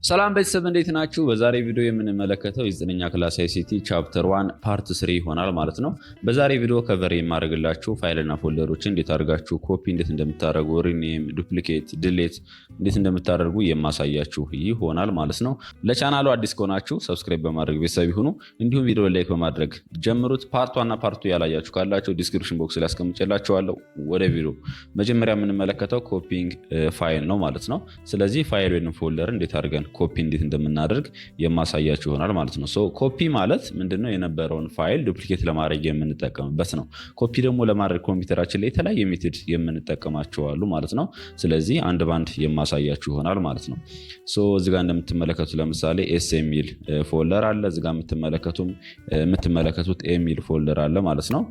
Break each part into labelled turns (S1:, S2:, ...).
S1: ሰላም ቤተሰብ እንዴት ናችሁ? በዛሬ ቪዲዮ የምንመለከተው የ9ኛ ክላስ አይሲቲ ቻፕተር 1 ፓርት 3 ይሆናል ማለት ነው። በዛሬ ቪዲዮ ከቨር የማደርግላችሁ ፋይልና ፎልደሮችን እንዴት አድርጋችሁ ኮፒ እንዴት እንደምታደርጉ፣ ሪኔም፣ ዱፕሊኬት፣ ዲሌት እንዴት እንደምታደርጉ የማሳያችሁ ይሆናል ማለት ነው። ለቻናሉ አዲስ ከሆናችሁ ሰብስክራይብ በማድረግ ቤተሰብ ይሁኑ። እንዲሁም ቪዲዮ ላይክ በማድረግ ጀምሩት። ፓርት 1 እና ፓርት 2 ያላያችሁ ካላችሁ ዲስክሪፕሽን ቦክስ ላይ አስቀምጬላችኋለሁ። ወደ ቪዲዮ መጀመሪያ የምንመለከተው ኮፒንግ ፋይል ነው ማለት ነው። ስለዚህ ፋይል ወይንም ፎልደር እንዴት አድርገን ኮፒ እንዴት እንደምናደርግ የማሳያችሁ ይሆናል ማለት ነው። ኮፒ ማለት ምንድነው? የነበረውን ፋይል ዱፕሊኬት ለማድረግ የምንጠቀምበት ነው። ኮፒ ደግሞ ለማድረግ ኮምፒውተራችን ላይ የተለያየ ሜትድ የምንጠቀማቸው አሉ ማለት ነው። ስለዚህ አንድ ባንድ የማሳያችሁ ይሆናል ማለት ነው። እዚህ ጋር እንደምትመለከቱት ለምሳሌ ኤስ የሚል ፎልደር አለ። እዚህ ጋር የምትመለከቱት ኤ የሚል ፎልደር አለ ማለት ነው።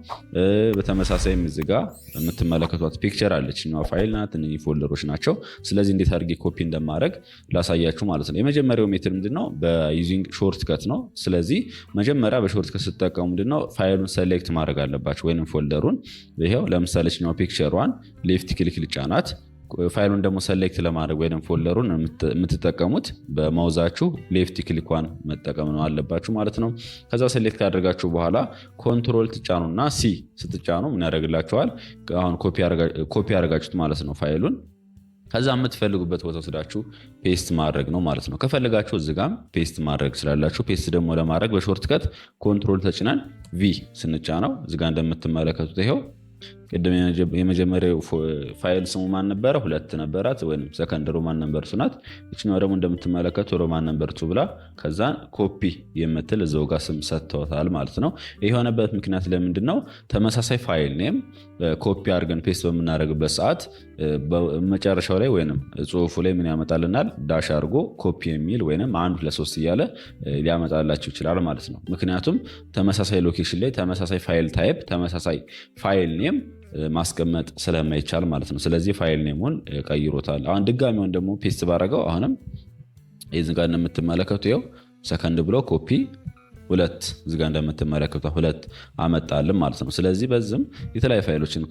S1: በተመሳሳይም እዚህ ጋር የምትመለከቷት ፒክቸር አለች እና ፋይል ናት። እነዚህ ፎልደሮች ናቸው። ስለዚህ እንዴት አድርጌ ኮፒ እንደማድረግ ላሳያችሁ ማለት ነው። የመጀመሪያው ሜትድ ምንድነው? በዩዚንግ ሾርት ከት ነው። ስለዚህ መጀመሪያ በሾርት ከት ስትጠቀሙ ምንድነው ፋይሉን ሴሌክት ማድረግ አለባችሁ ወይንም ፎልደሩን። ይሄው ለምሳሌ እኛው ፒክቸሯን ሌፍት ክሊክ ልጫናት። ፋይሉን ደግሞ ሴሌክት ለማድረግ ወይንም ፎልደሩን የምትጠቀሙት በማውዛችሁ ሌፍት ክሊኳን መጠቀም ነው አለባችሁ ማለት ነው። ከዛ ሴሌክት ካደረጋችሁ በኋላ ኮንትሮል ትጫኑና ሲ ስትጫኑ ምን ያደርግላችኋል? አሁን ኮፒ ያደርጋችሁት ማለት ነው ፋይሉን። ከዛ የምትፈልጉበት ቦታ ወስዳችሁ ፔስት ማድረግ ነው ማለት ነው። ከፈለጋችሁ እዚህ ጋር ፔስት ማድረግ ስላላችሁ፣ ፔስት ደግሞ ለማድረግ በሾርት ከት ኮንትሮል ተጭነን ቪ ስንጫነው እዚህ ጋር እንደምትመለከቱት ይሄው ቅድም የመጀመሪያው ፋይል ስሙ ማን ነበረ? 2 ነበራት ወይም ሰከንድ ሮማን ነምበር 2 ናት። እቺኛው ደግሞ እንደምትመለከቱ ሮማን ነምበር 2 ብላ ከዛ ኮፒ የምትል እዛው ጋር ስም ሰጥተውታል ማለት ነው። ይሄ የሆነበት ምክንያት ለምንድነው? ተመሳሳይ ፋይል ኔም ኮፒ አድርገን ፔስት በምናደርግበት ሰዓት መጨረሻው ላይ ወይንም ጽሁፉ ላይ ምን ያመጣልናል? ዳሽ አድርጎ ኮፒ የሚል ወይንም 1 2 3 እያለ ሊያመጣላችሁ ይችላል ማለት ነው። ምክንያቱም ተመሳሳይ ሎኬሽን ላይ ተመሳሳይ ፋይል ታይፕ ተመሳሳይ ፋይል ኔም ማስቀመጥ ስለማይቻል ማለት ነው። ስለዚህ ፋይል ኔሙን ቀይሮታል። አሁን ድጋሚውን ደግሞ ፔስት ባረገው አሁንም እዚህ ጋር እንደምትመለከቱ ይኸው ሰከንድ ብሎ ኮፒ 2 እዚህ ጋር እንደምትመለከቱ 2 አመጣልን ማለት ነው። ስለዚህ በዚህም የተለያዩ ፋይሎችን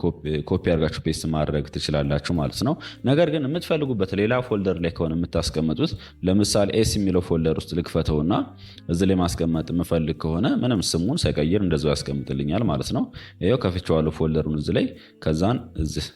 S1: ኮፒ አድርጋችሁ ፔስት ማድረግ ትችላላችሁ ማለት ነው። ነገር ግን የምትፈልጉበት ሌላ ፎልደር ላይ ከሆነ የምታስቀምጡት ለምሳሌ ኤስ የሚለው ፎልደር ውስጥ ልክፈተውና እዚህ ላይ ማስቀመጥ የምፈልግ ከሆነ ምንም ስሙን ሳይቀይር እንደዛው ያስቀምጥልኛል ማለት ነው። ይሄው ከፍቼዋለሁ ፎልደሩን እዚህ ላይ። ከዛን እዚህ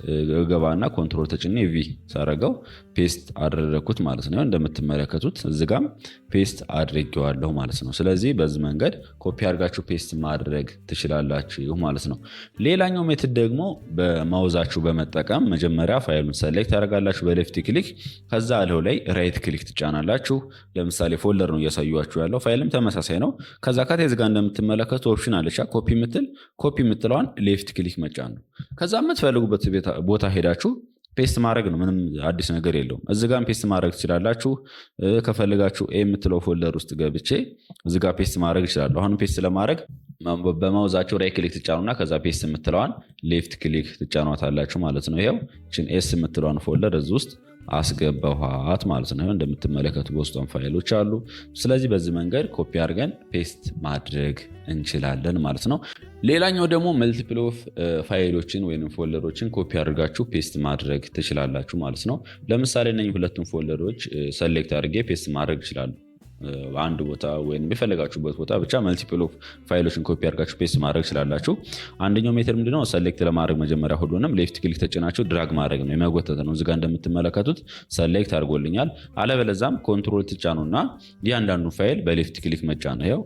S1: ገባና ኮንትሮል ተጭኔ ቪ ሳረገው ፔስት አደረኩት ማለት ነው። እንደምትመለከቱት እዚህ ጋር ፔስት አድርጌዋለሁ ማለት ነው። ስለዚህ በዚህ መንገድ ኮፒ አድርጋችሁ ፔስት ማድረግ ትችላላችሁ ማለት ነው። ሌላኛው ሜትድ ደግሞ በማውዛችሁ በመጠቀም መጀመሪያ ፋይሉን ሴሌክት ታደርጋላችሁ በሌፍት ክሊክ። ከዛ አለው ላይ ራይት ክሊክ ትጫናላችሁ። ለምሳሌ ፎልደር ነው እያሳዩአችሁ ያለው፣ ፋይልም ተመሳሳይ ነው። ከዛ ከታች ጋር እንደምትመለከቱ ኦፕሽን አለች ኮፒ የምትለዋን ሌፍት ክሊክ መጫን ነው። ከዛ የምትፈልጉበት ቦታ ሄዳችሁ ፔስት ማድረግ ነው። ምንም አዲስ ነገር የለውም። እዚህ ጋር ፔስት ማድረግ ትችላላችሁ። ከፈለጋችሁ ኤ የምትለው ፎልደር ውስጥ ገብቼ እዚህ ጋር ፔስት ማድረግ ይችላል። አሁን ፔስት ለማድረግ በማውዛችሁ ራይት ክሊክ ትጫኑና ከዛ ፔስት የምትለዋን ሌፍት ክሊክ ትጫኗታላችሁ ማለት ነው። ይሄው እቺን ኤስ የምትለዋን ፎልደር እዚህ ውስጥ አስገባኋት ማለት ነው። እንደምትመለከቱ በውስጧም ፋይሎች አሉ። ስለዚህ በዚህ መንገድ ኮፒ አድርገን ፔስት ማድረግ እንችላለን ማለት ነው። ሌላኛው ደግሞ መልቲፕል ኦፍ ፋይሎችን ወይም ፎልደሮችን ኮፒ አድርጋችሁ ፔስት ማድረግ ትችላላችሁ ማለት ነው። ለምሳሌ እነዚህ ሁለቱም ፎልደሮች ሴሌክት አድርጌ ፔስት ማድረግ ይችላሉ አንድ ቦታ ወይም የፈለጋችሁበት ቦታ ብቻ መልቲፕል ኦፍ ፋይሎችን ኮፒ አድርጋችሁ ፔስት ማድረግ ይችላላችሁ። አንደኛው ሜተድ ምንድነው? ሴሌክት ለማድረግ መጀመሪያ ሁሉንም ሌፍት ክሊክ ተጭናችሁ ድራግ ማድረግ ነው፣ የመጎተት ነው። እዚህ ጋር እንደምትመለከቱት ሴሌክት አድርጎልኛል። አለበለዛም ኮንትሮል ትጫኑና እያንዳንዱ ፋይል በሌፍት ክሊክ መጫን ነው። ይኸው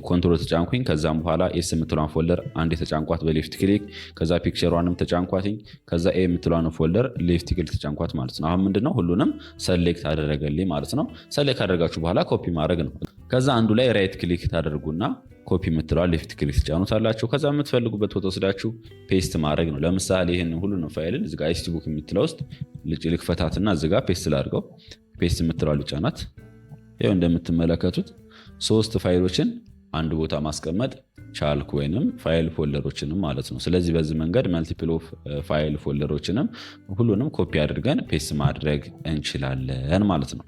S1: ኮንትሮል ተጫንኩኝ። ከዛም በኋላ ኤስ የምትለዋን ፎልደር አንዴ ተጫንኳት በሌፍት ክሊክ። ከዛ ፒክቸሯንም ተጫንኳትኝ። ከዛ ኤ የምትለዋን ፎልደር ሌፍት ክሊክ ተጫንኳት ማለት ነው። አሁን ምንድነው? ሁሉንም ሴሌክት አደረገልኝ ማለት ነው። ሴሌክት አደረጋችሁ በኋላ ኮፒ ማድረግ ነው። ከዛ አንዱ ላይ ራይት ክሊክ ታደርጉና ኮፒ የምትለዋል ሌፍት ክሊክ ትጫኑታላችሁ። ከዛ የምትፈልጉበት ቦታ ወስዳችሁ ፔስት ማድረግ ነው። ለምሳሌ ይሄንን ሁሉንም ፋይልን እዚህ ጋር አይሲቲ ቡክ የምትለው ውስጥ ልክፈታትና እዚህ ጋር ፔስት ላድርገው። ፔስት የምትለዋል ልጫናት። ይኸው እንደምትመለከቱት 3 ፋይሎችን አንድ ቦታ ማስቀመጥ ቻልኩ፣ ወይንም ፋይል ፎልደሮችንም ማለት ነው። ስለዚህ በዚህ መንገድ መልቲፕል ኦፍ ፋይል ፎልደሮችንም ሁሉንም ኮፒ አድርገን ፔስት ማድረግ እንችላለን ማለት ነው።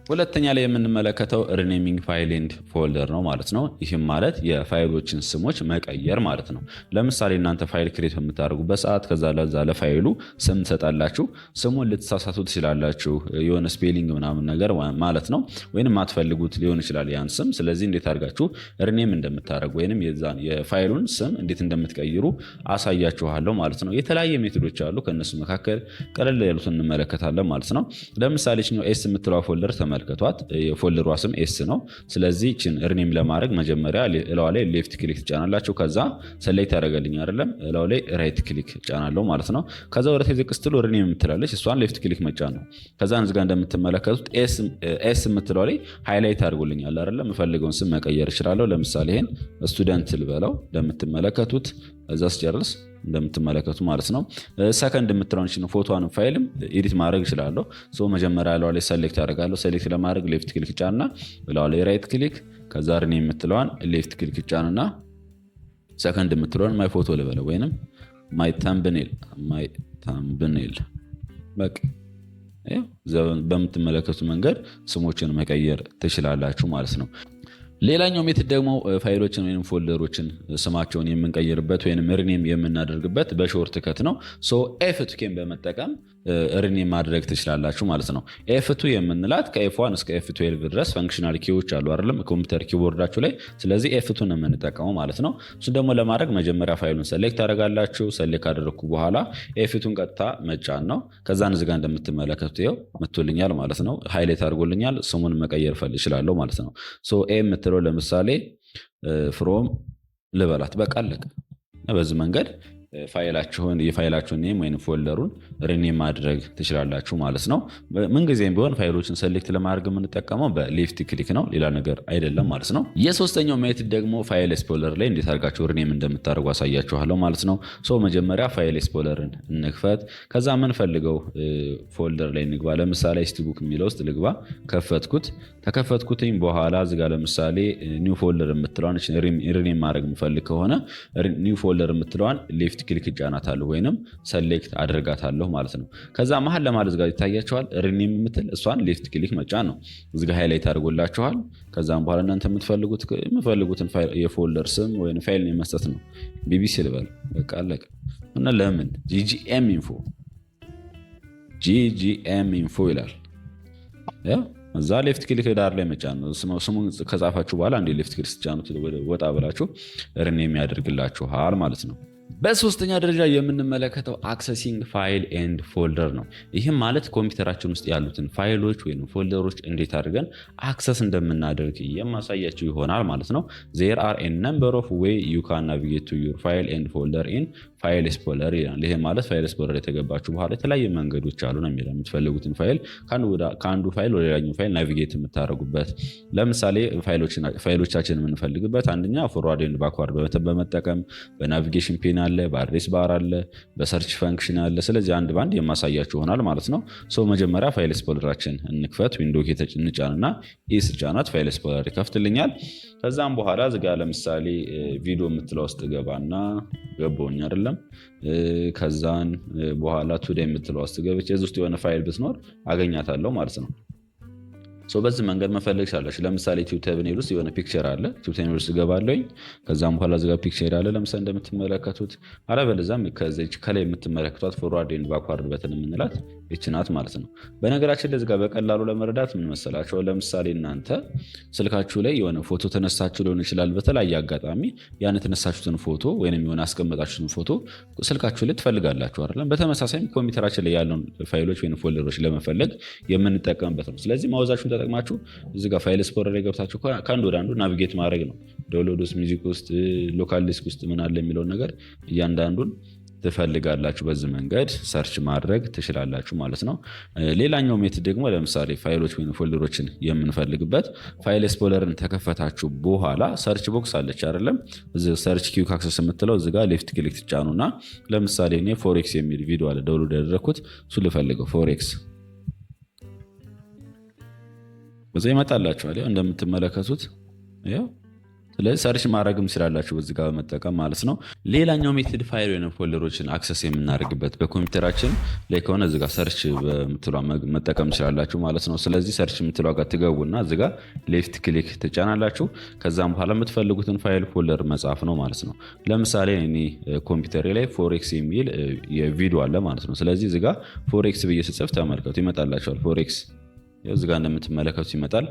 S1: ሁለተኛ ላይ የምንመለከተው ሪኔሚንግ ፋይል ኤንድ ፎልደር ነው ማለት ነው። ይህም ማለት የፋይሎችን ስሞች መቀየር ማለት ነው። ለምሳሌ እናንተ ፋይል ክሬት በምታደርጉበት ሰዓት ከዛ ለዛ ለፋይሉ ስም ትሰጣላችሁ። ስሙን ልትሳሳቱ ትችላላችሁ፣ የሆነ ስፔሊንግ ምናምን ነገር ማለት ነው፣ ወይንም የማትፈልጉት ሊሆን ይችላል ያን ስም። ስለዚህ እንዴት አድርጋችሁ ሪኔም እንደምታደርጉ ወይንም የዛን የፋይሉን ስም እንዴት እንደምትቀይሩ አሳያችኋለሁ ማለት ነው። የተለያየ ሜቶዶች አሉ። ከነሱ መካከል ቀለል ያሉትን እንመለከታለን ማለት ነው። ለምሳሌ ኤስ የምትለው ፎልደር ተመልከቷት። የፎልደሯ ስም ኤስ ነው። ስለዚህ ችን ሪኔም ለማድረግ መጀመሪያ እላው ላይ ሌፍት ክሊክ ጫናላችሁ። ከዛ ሰሌክት ያደርገልኝ አይደለም፣ እላው ላይ ራይት ክሊክ ጫናለው ማለት ነው። ከዛ ወደ ተዘቅ ስትሉ ሪኔም የምትላለች እሷን ሌፍት ክሊክ መጫን ነው። ከዛ እዚህ ጋር እንደምትመለከቱት ኤስ የምትለው ላይ ሃይላይት አድርጎልኛል አይደለም። የምፈልገውን ስም መቀየር እችላለሁ። ለምሳሌ ይሄን ስቱደንት ልበለው እንደምትመለከቱት። እዛ ስጨርስ እንደምትመለከቱ ማለት ነው ሰከንድ የምትለውን ፎቶዋን ፋይልም ኤዲት ማድረግ እችላለሁ። መጀመሪያ እላው ላይ ሰሌክት አደርጋለሁ። ሰሌክት ለማድረግ ሌፍት ክሊክ ጫንና እላው ላይ ራይት ክሊክ፣ ከዛ ሪኔም የምትለዋን ሌፍት ክሊክ ጫንና ሰከንድ የምትለውን ማይ ፎቶ ልበለው ወይንም ማይ ታምብኔል በቃ በምትመለከቱ መንገድ ስሞችን መቀየር ትችላላችሁ ማለት ነው። ሌላኛው ሜትድ ደግሞ ፋይሎችን ወይም ፎልደሮችን ስማቸውን የምንቀይርበት ወይም ሪኔም የምናደርግበት በሾርት ከት ነው። ኤፍ2 ኬን በመጠቀም ሪኔም ማድረግ ትችላላችሁ ማለት ነው። ኤፍ2 የምንላት ከኤፍ1 እስከ ኤፍ12 ድረስ ፈንክሽናል ኪዎች አሉ አይደለም ኮምፒውተር ኪቦርዳችሁ ላይ። ስለዚህ ኤፍ2 ነው የምንጠቀመው ማለት ነው። እሱ ደግሞ ለማድረግ መጀመሪያ ፋይሉን ሰሌክት ታደርጋላችሁ። ሰሌክት ካደረግኩ በኋላ ኤፍ2ን ቀጥታ መጫን ነው። ከዛን እዚህ ጋር እንደምትመለከቱት ይኸው መጥቶልኛል ማለት ነው። ሃይላይት አድርጎልኛል። ስሙን መቀየር እችላለሁ ማለት ነው። ኤ የምትለው ለምሳሌ ፍሮም ልበላት በቃ አለቀ። በዚህ መንገድ የፋይላችሁን ኔም ወይም ፎልደሩን ሪኔም ማድረግ ትችላላችሁ ማለት ነው። ምንጊዜም ቢሆን ፋይሎችን ሰሌክት ለማድረግ የምንጠቀመው በሌፍት ክሊክ ነው፣ ሌላ ነገር አይደለም ማለት ነው። የሶስተኛው ሜትድ ደግሞ ፋይል ኤክስፕሎረር ላይ እንዴት አድርጋችሁ ሪኔም እንደምታደርጉ አሳያችኋለሁ ማለት ነው። መጀመሪያ ፋይል ኤክስፕሎረርን እንክፈት። ከዛ የምንፈልገው ፎልደር ላይ እንግባ። ለምሳሌ ስቲቡክ የሚለው ውስጥ ልግባ። ከከፈትኩትኝ በኋላ እዚጋ ለምሳሌ ኒው ፎልደር የምትለዋን ሪኔም ማድረግ የምፈልግ ከሆነ ኒው ፎልደር የምትለዋን ሌፍት ክሊክ ጫናታለሁ ወይንም ሰሌክት አድርጋታለሁ ማለት ነው። ከዛ መሀል ለማለት ጋር ይታያቸዋል ሪኔም የምትል እሷን ሌፍት ክሊክ መጫን ነው። እዚጋ ሃይላይት አድርጎላችኋል። ከዛም በኋላ እናንተ የምትፈልጉትን የፎልደር ስም ወይም ፋይል መስጠት ነው። ቢቢሲ ልበል በቃ አለቀ። እና ለምን ጂጂኤም ኢንፎ ይላል። እዛ ሌፍት ክሊክ ዳር ላይ መጫን ነው። ስሙን ከጻፋችሁ በኋላ አንዴ ሌፍት ክሊክ ጫኑት ወጣ ብላችሁ ሪኔም ያደርግላችኋል ማለት ነው። በሶስተኛ ደረጃ የምንመለከተው አክሰሲንግ ፋይል ኤንድ ፎልደር ነው። ይህም ማለት ኮምፒውተራችን ውስጥ ያሉትን ፋይሎች ወይም ፎልደሮች እንዴት አድርገን አክሰስ እንደምናደርግ የማሳያችሁ ይሆናል ማለት ነው። there are a number of way you can navigate to your file and folder in ፋይል ኤክስፕሎረር ይላል። ይሄ ማለት ፋይል ኤክስፕሎረር የተገባችሁ በኋላ የተለያዩ መንገዶች አሉ ነው የሚለው። የምትፈልጉትን ፋይል ከአንዱ ፋይል ወደ ሌላኛው ፋይል ናቪጌት የምታደርጉበት። ለምሳሌ ፋይሎቻችን የምንፈልግበት አንደኛ ፎርዋርድ ኤንድ ባክዋርድ በመጠቀም በናቪጌሽን ፔን አለ፣ በአድሬስ ባር አለ፣ በሰርች ፈንክሽን አለ። ስለዚህ አንድ ባንድ የማሳያችሁ ይሆናል ማለት ነው። መጀመሪያ ፋይል ኤክስፕሎረራችን እንክፈት። ዊንዶው እንጫንና ኢስ ጫናት ፋይል ኤክስፕሎረር ይከፍትልኛል። ከዛም በኋላ እዚጋ ለምሳሌ ቪዲዮ የምትለው ውስጥ ገባና ገባውኝ አይደለም። ከዛን በኋላ ቱዴይ የምትለው ውስጥ ገብቼ እዚህ ውስጥ የሆነ ፋይል ብትኖር አገኛታለሁ ማለት ነው። በዚህ መንገድ መፈለግ ይችላልሽ። ለምሳሌ ቲዩብ ተብኔል ውስጥ የሆነ ፒክቸር አለ። ቲዩብ ተብኔል ውስጥ ገባለኝ። ከዛም በኋላ እዚጋ ፒክቸር አለ ለምሳሌ እንደምትመለከቱት። አለበለዚያም ከላይ የምትመለከቷት ፎርዋርድ ኤንድ ባክዋርድ በተን የምንላት ይች ናት ማለት ነው። በነገራችን ላይ እዚጋ በቀላሉ ለመረዳት ምን መሰላችሁ? ለምሳሌ እናንተ ስልካችሁ ላይ የሆነ ፎቶ ተነሳችሁ ሊሆን ይችላል። በተለያየ አጋጣሚ ያን የተነሳችሁትን ፎቶ ወይንም የሆነ አስቀመጣችሁትን ፎቶ ስልካችሁ ላይ ትፈልጋላችሁ አይደለም? በተመሳሳይም ኮምፒውተራችን ላይ ያለውን ፋይሎች ወይም ፎልደሮች ለመፈለግ የምንጠቀምበት ነው። ስለዚህ ማውዛችሁን ተጠቅማችሁ እዚህ ጋር ፋይል ኤክስፕሎረር ላይ ገብታችሁ ከአንድ ወደ አንዱ ናቪጌት ማድረግ ነው። ዳውንሎድ ውስጥ፣ ሚውዚክ ውስጥ፣ ሎካል ዲስክ ውስጥ ምን አለ የሚለውን ነገር እያንዳንዱን ትፈልጋላችሁ። በዚህ መንገድ ሰርች ማድረግ ትችላላችሁ ማለት ነው። ሌላኛው ሜትድ ደግሞ ለምሳሌ ፋይሎች ወይም ፎልደሮችን የምንፈልግበት ፋይል ኤክስፕሎረርን ተከፈታችሁ በኋላ ሰርች ቦክስ አለች አይደለም? እዚህ ሰርች ኪው አክሰስ የምትለው እዚህ ጋር ሌፍት ክሊክ ትጫኑና ለምሳሌ እኔ ፎሬክስ የሚል ቪዲዮ አለ ዳውንሎድ ያደረኩት እሱ ልፈልገው ፎሬክስ በዛ ይመጣላችኋል። እንደምትመለከቱት ስለዚህ ሰርች ማድረግም ስላላችሁ በዚህ ጋር በመጠቀም ማለት ነው። ሌላኛው ሜትድ ፋይል ወይም ፎልደሮችን አክሰስ የምናደርግበት በኮምፒውተራችን ላይ ከሆነ እዚህ ጋር ሰርች በምትሏ መጠቀም ስላላችሁ ማለት ነው። ስለዚህ ሰርች የምትሏ ጋር ትገቡና እዚህ ጋር ሌፍት ክሊክ ትጫናላችሁ። ከዛም በኋላ የምትፈልጉትን ፋይል ፎልደር መጻፍ ነው ማለት ነው። ለምሳሌ እኔ ኮምፒውተሬ ላይ ፎሬክስ የሚል የቪዲዮ አለ ማለት ነው። ስለዚህ እዚህ ጋር ፎሬክስ ብዬ ስጽፍ ተመልከቱ ይመጣላችኋል ፎሬክስ እዚህ ጋር እንደምትመለከቱት ይመጣል።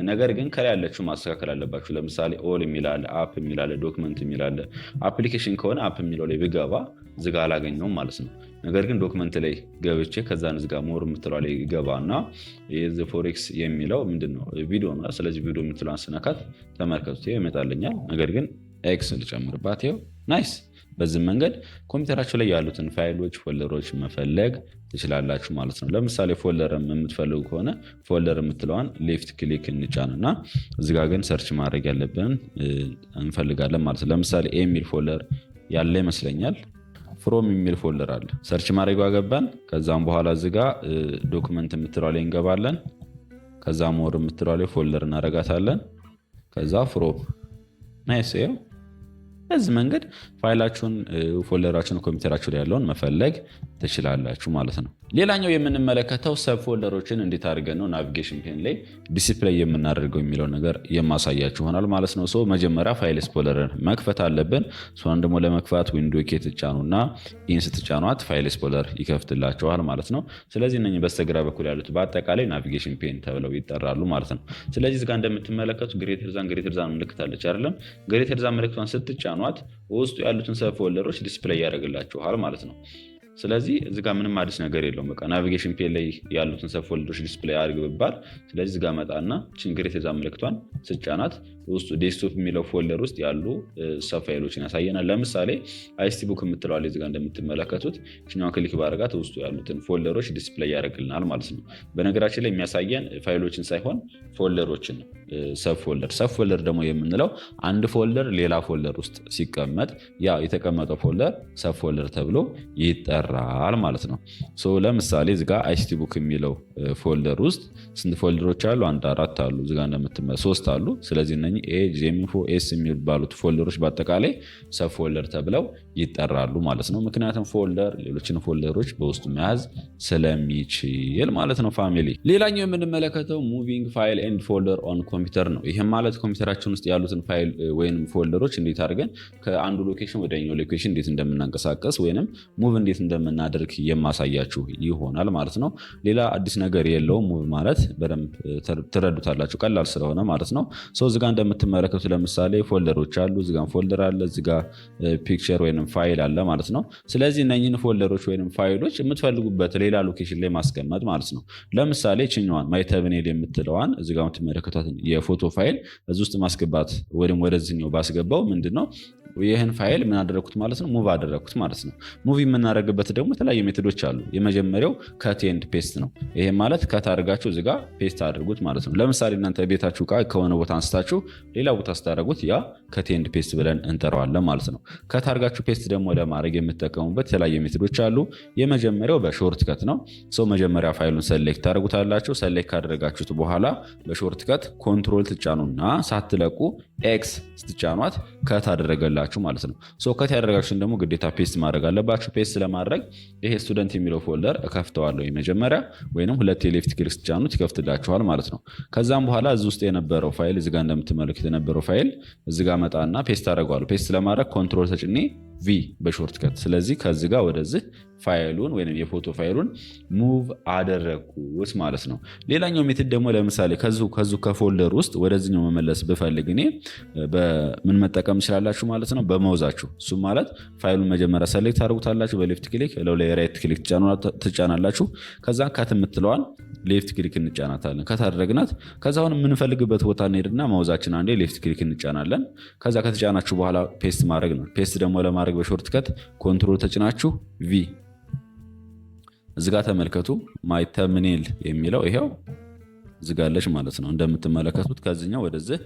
S1: ነገር ግን ከላይ ያለችው ማስተካከል አለባችሁ። ለምሳሌ ኦል የሚላለ አፕ የሚላለ ዶክመንት የሚላለ አፕሊኬሽን ከሆነ አፕ የሚለው ላይ ብገባ እዚህ ጋር አላገኘውም ማለት ነው። ነገር ግን ዶክመንት ላይ ገብቼ ከዛን እዚህ ጋር ሞር የምትለው ላይ ገባና የዚህ ፎሬክስ የሚለው ምንድነው ቪዲዮ ነው። ስለዚህ ቪዲዮ የምትለውን ስነካት ተመልከቱት ይመጣልኛል። ነገር ግን ኤክስ ልጨምርባት ይኸው ናይስ። በዚህ መንገድ ኮምፒውተራችሁ ላይ ያሉትን ፋይሎች ፎልደሮች መፈለግ ትችላላችሁ ማለት ነው። ለምሳሌ ፎልደር የምትፈልጉ ከሆነ ፎልደር የምትለዋን ሌፍት ክሊክ እንጫንና እዚህ ጋር ግን ሰርች ማድረግ ያለብን እንፈልጋለን ማለት ነው። ለምሳሌ ኤ የሚል ፎልደር ያለ ይመስለኛል። ፍሮም የሚል ፎልደር አለ። ሰርች ማድረግ ገባን። ከዛም በኋላ እዚህ ጋር ዶክመንት የምትለው ላይ እንገባለን። ከዛ ሞር የምትለው ላይ ፎልደር እናረጋታለን። ከዛ ፍሮም ናይስ። በዚህ መንገድ ፋይላችሁን ፎልደራችሁን ኮምፒውተራችሁ ላይ ያለውን መፈለግ ትችላላችሁ ማለት ነው። ሌላኛው የምንመለከተው ሰብ ፎልደሮችን እንዴት አድርገን ነው ናቪጌሽን ፔን ላይ ዲስፕሌይ የምናደርገው የሚለው ነገር የማሳያችሁ ይሆናል ማለት ነው። መጀመሪያ ፋይል ኤክስፕሎረርን መክፈት አለብን። እሷን ደግሞ ለመክፈት ዊንዶ ኬ ትጫኑና ኢን ስትጫኗት ፋይል ኤክስፕሎረር ይከፍትላችኋል ማለት ነው። ስለዚህ እነኚህ በስተግራ በኩል ያሉት በአጠቃላይ ናቪጌሽን ፔን ተብለው ይጠራሉ ማለት ነው። ስለዚህ እዚህ ጋር እንደምትመለከቱት ግሬተር ዛን ምልክት አለች አይደለም? ግሬተር ዛን ምልክቷን ስትጫኗት ውስጡ ያሉትን ሰብ ፎልደሮች ዲስፕሌይ ያደርግላችኋል ማለት ነው። ስለዚህ እዚህ ጋር ምንም አዲስ ነገር የለውም። በቃ ናቪጌሽን ፔን ላይ ያሉትን ሰብ ፎልደሮች ዲስፕሌይ አድርግ ብባል፣ ስለዚህ እዚህ ጋር መጣና ግሬተር ዛን ምልክቷን ስጫናት ውስጡ ዴስክቶፕ የሚለው ፎልደር ውስጥ ያሉ ሰብ ፋይሎችን ያሳየናል። ለምሳሌ አይሲቲ ቡክ የምትለዋል እዚህ ጋር እንደምትመለከቱት እኛው ክሊክ ባደርጋት ውስጡ ያሉትን ፎልደሮች ዲስፕሌይ ያደርግልናል ማለት ነው። በነገራችን ላይ የሚያሳየን ፋይሎችን ሳይሆን ፎልደሮችን ነው። ሰብ ፎልደር ደግሞ የምንለው አንድ ፎልደር ሌላ ፎልደር ውስጥ ሲቀመጥ ያ የተቀመጠው ፎልደር ሰብ ፎልደር ተብሎ ይጠራል ማለት ነው። ለምሳሌ እዚህ ጋር አይሲቲ ቡክ የሚለው ፎልደር ውስጥ ስንት ፎልደሮች አሉ? 1 4 አሉ። እዚህ ጋር እንደምትመለከቱት 3 አሉ። ስለዚህ ኤ ጄሚንፎ ኤስ የሚባሉት ፎልደሮች በአጠቃላይ ሰብ ፎልደር ተብለው ይጠራሉ ማለት ነው። ምክንያቱም ፎልደር ሌሎችን ፎልደሮች በውስጡ መያዝ ስለሚችል ማለት ነው። ፋሚሊ ሌላኛው የምንመለከተው ሙቪንግ ፋይል ኤንድ ፎልደር ኦን ኮምፒውተር ነው። ይህም ማለት ኮምፒውተራችን ውስጥ ያሉትን ፋይል ወይም ፎልደሮች እንዴት አድርገን ከአንዱ ሎኬሽን ወደ ኛው ሎኬሽን እንዴት እንደምናንቀሳቀስ ወይም ሙቭ እንዴት እንደምናደርግ የማሳያችሁ ይሆናል ማለት ነው። ሌላ አዲስ ነገር የለውም። ሙቭ ማለት በደንብ ትረዱታላችሁ፣ ቀላል ስለሆነ ማለት ነው። እዚህ ጋር እንደምትመለከቱ ለምሳሌ ፎልደሮች አሉ። እዚህ ጋር ፎልደር አለ፣ እዚህ ጋር ፒክቸር ወይም ፋይል አለ ማለት ነው። ስለዚህ እነኚህን ፎልደሮች ወይም ፋይሎች የምትፈልጉበት ሌላ ሎኬሽን ላይ ማስቀመጥ ማለት ነው። ለምሳሌ ችኛዋን ማይተብኔል የምትለዋን እዚህ ጋር የምትመለከቷት የፎቶ ፋይል እዚህ ውስጥ ማስገባት ወይም ወደዚህኛው ባስገባው ምንድነው ይህን ፋይል ምን አደረኩት ማለት ነው? ሙቭ አደረኩት ማለት ነው። ሙቭ የምናደርግበት ደግሞ የተለያዩ ሜቶዶች አሉ። የመጀመሪያው ከት ኤንድ ፔስት ነው። ይሄ ማለት ከት አድርጋችሁ እዚህ ጋር ፔስት አድርጉት ማለት ነው። ለምሳሌ እናንተ ቤታችሁ ጋር ከሆነ ቦታ አንስታችሁ ሌላ ቦታ ስታደርጉት ያ ከት ኤንድ ፔስት ብለን እንጠራዋለን ማለት ነው። ከት አድርጋችሁ ፔስት ደግሞ ለማድረግ የምትጠቀሙበት የተለያዩ ሜቶዶች አሉ። የመጀመሪያው በሾርት ከት ነው። መጀመሪያ ፋይሉን ሰሌክት ታደርጉታላችሁ። ሰሌክት ካደረጋችሁት በኋላ በሾርት ከት ኮንትሮል ትጫኑና ሳትለቁ ኤክስ ስትጫኗት ከት አደረገላችሁ ማለት ነው። ከት ያደረጋችሁን ደግሞ ግዴታ ፔስት ማድረግ አለባችሁ። ፔስት ለማድረግ ይሄ ስቱደንት የሚለው ፎልደር እከፍተዋለሁ መጀመሪያ፣ ወይንም ሁለት የሌፍት ክሊክ ስትጫኑት ይከፍትላችኋል ማለት ነው። ከዛም በኋላ እዚህ ውስጥ የነበረው ፋይል እዚህ ጋር እንደምትመለከቱት የነበረው ፋይል እዚህ ጋር መጣና ፔስት አደርገዋለሁ። ፔስት ለማድረግ ኮንትሮል ተጭኔ ቪ በሾርት ከት። ስለዚህ ከዚህ ጋር ወደዚህ ፋይሉን ወይም የፎቶ ፋይሉን ሙቭ አደረኩት ማለት ነው። ሌላኛው ሜትድ ደግሞ ለምሳሌ ከዚሁ ከፎልደር ውስጥ ወደዚህኛው መመለስ ብፈልግ እኔ በምን መጠቀም ትችላላችሁ ማለት ነው? በመውዛችሁ። እሱም ማለት ፋይሉን መጀመሪያ ሰሌክት ታደርጉታላችሁ በሌፍት ክሊክ፣ ላይ ራይት ክሊክ ትጫናላችሁ። ከዛ ካት የምትለዋን ሌፍት ክሊክ እንጫናታለን። ከታደረግናት ከዛ አሁን የምንፈልግበት ቦታ እንሄድና ማውዛችን አንዴ ሌፍት ክሊክ እንጫናለን። ከዛ ከተጫናችሁ በኋላ ፔስት ማድረግ ነው። ፔስት ደግሞ ለማድረግ በሾርት ከት ኮንትሮል ተጭናችሁ ቪ እዚህ ጋር ተመልከቱ። ማይ ተምኔል የሚለው ይሄው ዝጋለች ማለት ነው። እንደምትመለከቱት ከዚህኛው ወደዚህ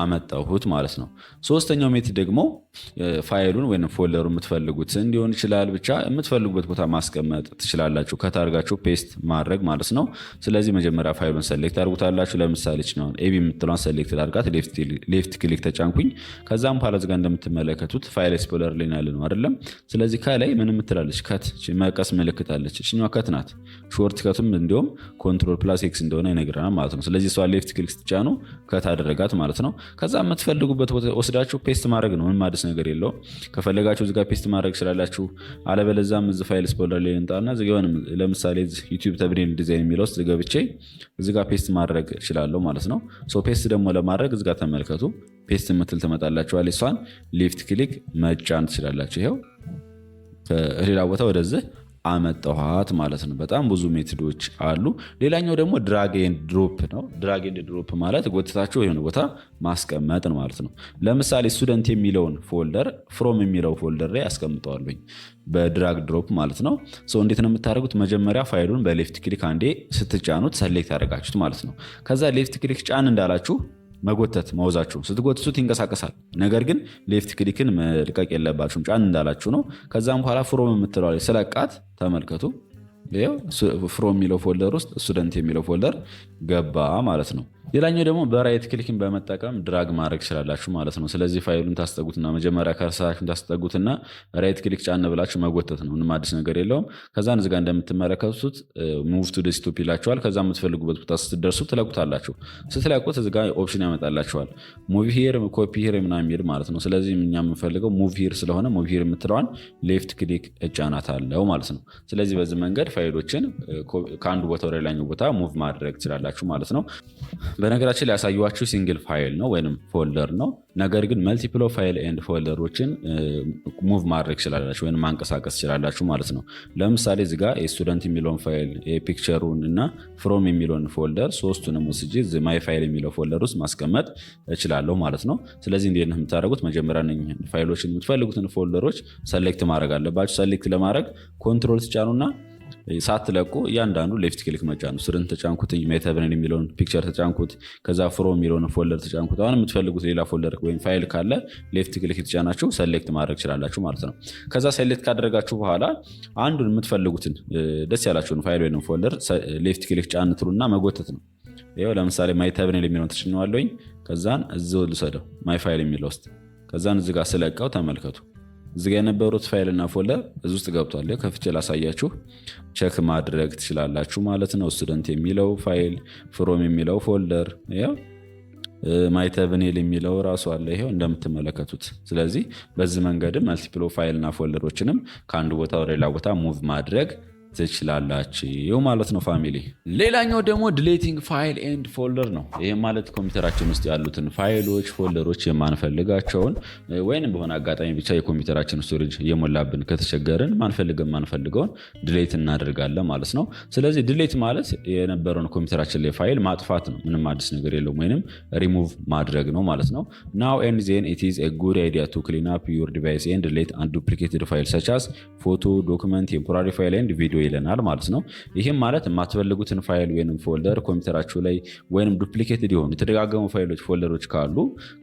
S1: አመጣሁት ማለት ነው። ሶስተኛው ሜትድ ደግሞ ፋይሉን ወይም ፎልደሩ የምትፈልጉት እንዲሆን ይችላል። ብቻ የምትፈልጉበት ቦታ ማስቀመጥ ትችላላችሁ። ከታርጋችሁ ፔስት ማድረግ ማለት ነው። ስለዚህ መጀመሪያ ፋይሉን ሰሌክት አድርጉታላችሁ። ለምሳሌ ነው ኤቢ የምትለውን ሰሌክት አድርጋት ሌፍት ክሊክ ተጫንኩኝ። ከዛም በኋላ እዚህ ጋር እንደምትመለከቱት ፋይል ኤክስፕሎረር ላይ ያለ ነው አይደለም። ስለዚህ ከላይ ምን ምትላለች? ከት መቀስ ምልክት አለች። እሺኛው ከት ናት። ሾርት ከቱም እንዲሁም ኮንትሮል ፕላስ ኤክስ እንደሆነ ይነግረናል ማለት ነው። ስለዚህ እሷ ሌፍት ክሊክ ስትጫኑ ከት አደረጋት ማለት ነው። ከዛ የምትፈልጉበት ቦታ ወስዳችሁ ፔስት ማድረግ ነው። ምንም አዲስ ነገር የለውም። ከፈለጋችሁ እዚህ ጋር ፔስት ማድረግ ትችላላችሁ። አለበለዚያም እዚህ ፋይል ኤክስፕሎረር ላይ እንጣና እዚህ ጋር ለምሳሌ ዩቲዩብ ተብኔል ዲዛይን የሚለው ውስጥ ገብቼ እዚህ ጋር ፔስት ማድረግ እችላለሁ ማለት ነው። ፔስት ደግሞ ለማድረግ እዚህ ጋር ተመልከቱ። ፔስት የምትል ትመጣላችኋል። እሷን ሌፍት ክሊክ መጫን ትችላላችሁ። ይሄው ከሌላ ቦታ ወደዚህ አመጣኋት ማለት ነው። በጣም ብዙ ሜቶዶች አሉ። ሌላኛው ደግሞ ድራግ ኤንድ ድሮፕ ነው። ድራግ ኤንድ ድሮፕ ማለት ጎትታችሁ የሆነ ቦታ ማስቀመጥ ነው ማለት ነው። ለምሳሌ ስቱደንት የሚለውን ፎልደር ፍሮም የሚለው ፎልደር ላይ አስቀምጠዋለሁኝ በድራግ ድሮፕ ማለት ነው። እንዴት ነው የምታደርጉት? መጀመሪያ ፋይሉን በሌፍት ክሊክ አንዴ ስትጫኑት ሰሌክት ያደርጋችሁት ማለት ነው። ከዛ ሌፍት ክሊክ ጫን እንዳላችሁ መጎተት ማውዛችሁ ስትጎትሱት ይንቀሳቀሳል። ነገር ግን ሌፍት ክሊክን መልቀቅ የለባችሁም፣ ጫን እንዳላችሁ ነው። ከዛም በኋላ ፍሮም የምትለው ስለቃት ተመልከቱ። ፍሮም የሚለው ፎልደር ውስጥ ስቱደንት የሚለው ፎልደር ገባ ማለት ነው። ሌላኛው ደግሞ በራይት ክሊክን በመጠቀም ድራግ ማድረግ ትችላላችሁ ማለት ነው። ስለዚህ ፋይሉን ታስጠጉትና መጀመሪያ ከርሰራችሁን ታስጠጉትና ራይት ክሊክ ጫን ብላችሁ መጎተት ነው። ምንም አዲስ ነገር የለውም። ከዛን እዚህ ጋር እንደምትመለከቱት ሙቭ ቱ ዴስክቶፕ ይላችኋል። ከዛ የምትፈልጉበት ቦታ ስትደርሱ ትለቁታላችሁ። ስትለቁት እዚህ ጋር ኦፕሽን ያመጣላችኋል። ሙቭ ሂር፣ ኮፒ ሂር ምናምን የሚል ማለት ነው። ስለዚህ እኛ የምንፈልገው ሙቭ ሂር ስለሆነ ሙቭ ሂር የምትለዋን ሌፍት ክሊክ እጫናታለሁ ማለት ነው። ስለዚህ በዚህ መንገድ ፋይሎችን ከአንዱ ቦታ ወደ ሌላኛው ቦታ ሙቭ ማድረግ ትችላላችሁ ማለት ነው። በነገራችን ላይ ያሳየኋችሁ ሲንግል ፋይል ነው ወይም ፎልደር ነው። ነገር ግን መልቲፕል ፋይል ኤንድ ፎልደሮችን ሙቭ ማድረግ ትችላላችሁ ወይም ማንቀሳቀስ ትችላላችሁ ማለት ነው። ለምሳሌ እዚህ ጋር ስቱደንት የሚለውን ፋይል፣ ፒክቸሩን እና ፍሮም የሚለውን ፎልደር ሶስቱንም ወስጄ ማይ ፋይል የሚለው ፎልደር ውስጥ ማስቀመጥ እችላለሁ ማለት ነው። ስለዚህ እንዴት ነው የምታደርጉት? መጀመሪያ ፋይሎችን የምትፈልጉትን ፎልደሮች ሰሌክት ማድረግ አለባችሁ። ሰሌክት ለማድረግ ኮንትሮል ትጫኑና ሳትለቁ እያንዳንዱ ሌፍት ክሊክ መጫን ነው። ስቱደንት ተጫንኩት፣ ሜታብኔል የሚለውን ፒክቸር ተጫንኩት፣ ከዛ ፍሮም የሚለውን ፎልደር ተጫንኩት። አሁን የምትፈልጉት ሌላ ፎልደር ወይም ፋይል ካለ ሌፍት ክሊክ ተጫናችሁ ሰሌክት ማድረግ ትችላላችሁ ማለት ነው። ከዛ ሰሌክት ካደረጋችሁ በኋላ አንዱን የምትፈልጉትን ደስ ያላችሁን ፋይል ወይም ፎልደር ሌፍት ክሊክ ጫን ትሉና መጎተት ነው። ይኸው ለምሳሌ ሜታብኔል የሚለውን ተጭኘዋለሁኝ። ከዛን እዚሁ ልውሰደው ማይ ፋይል የሚለው ውስጥ። ከዛን እዚህ ጋር ስለቀው ተመልከቱ። እዚህ ጋር የነበሩት ፋይል እና ፎልደር እዚህ ውስጥ ገብቷል። ከፍቼ ላሳያችሁ። ቼክ ማድረግ ትችላላችሁ ማለት ነው። ስቱደንት የሚለው ፋይል፣ ፍሮም የሚለው ፎልደር፣ ማይተብኔል የሚለው ራሱ አለ ይሄው እንደምትመለከቱት። ስለዚህ በዚህ መንገድም መልቲፕል ፋይል እና ፎልደሮችንም ከአንዱ ቦታ ወደ ሌላ ቦታ ሙቭ ማድረግ ትችላላችሁ ማለት ነው ፋሚሊ። ሌላኛው ደግሞ ዲሌቲንግ ፋይል ኤንድ ፎልደር ነው። ይህም ማለት ኮምፒውተራችን ውስጥ ያሉትን ፋይሎች፣ ፎልደሮች የማንፈልጋቸውን ወይንም በሆነ አጋጣሚ ብቻ የኮምፒውተራችን ስቶሬጅ እየሞላብን ከተቸገርን ማንፈልገውን ዲሌት እናደርጋለን ማለት ነው። ስለዚህ ዲሌት ማለት የነበረውን ኮምፒውተራችን ላይ ፋይል ማጥፋት ነው። ምንም አዲስ ነገር የለውም። ወይንም ሪሙቭ ማድረግ ነው ማለት ነው። ናው ኤንድ ዜን ኢት ኢዝ ኤ ጉድ አይዲያ ቱ ክሊን አፕ ዩር ዲቫይስ ኤንድ ዲሌት አንዱፕሊኬትድ ፋይል ሰች አስ ፎቶ፣ ዶክመንት፣ ቴምፖራሪ ፋይል ኤንድ ቪዲዮ ይለናል ማለት ነው። ይህም ማለት የማትፈልጉትን ፋይል ወይም ፎልደር ኮምፒውተራችሁ ላይ ወይም ዱፕሊኬትድ የሆኑ የተደጋገሙ ፋይሎች፣ ፎልደሮች ካሉ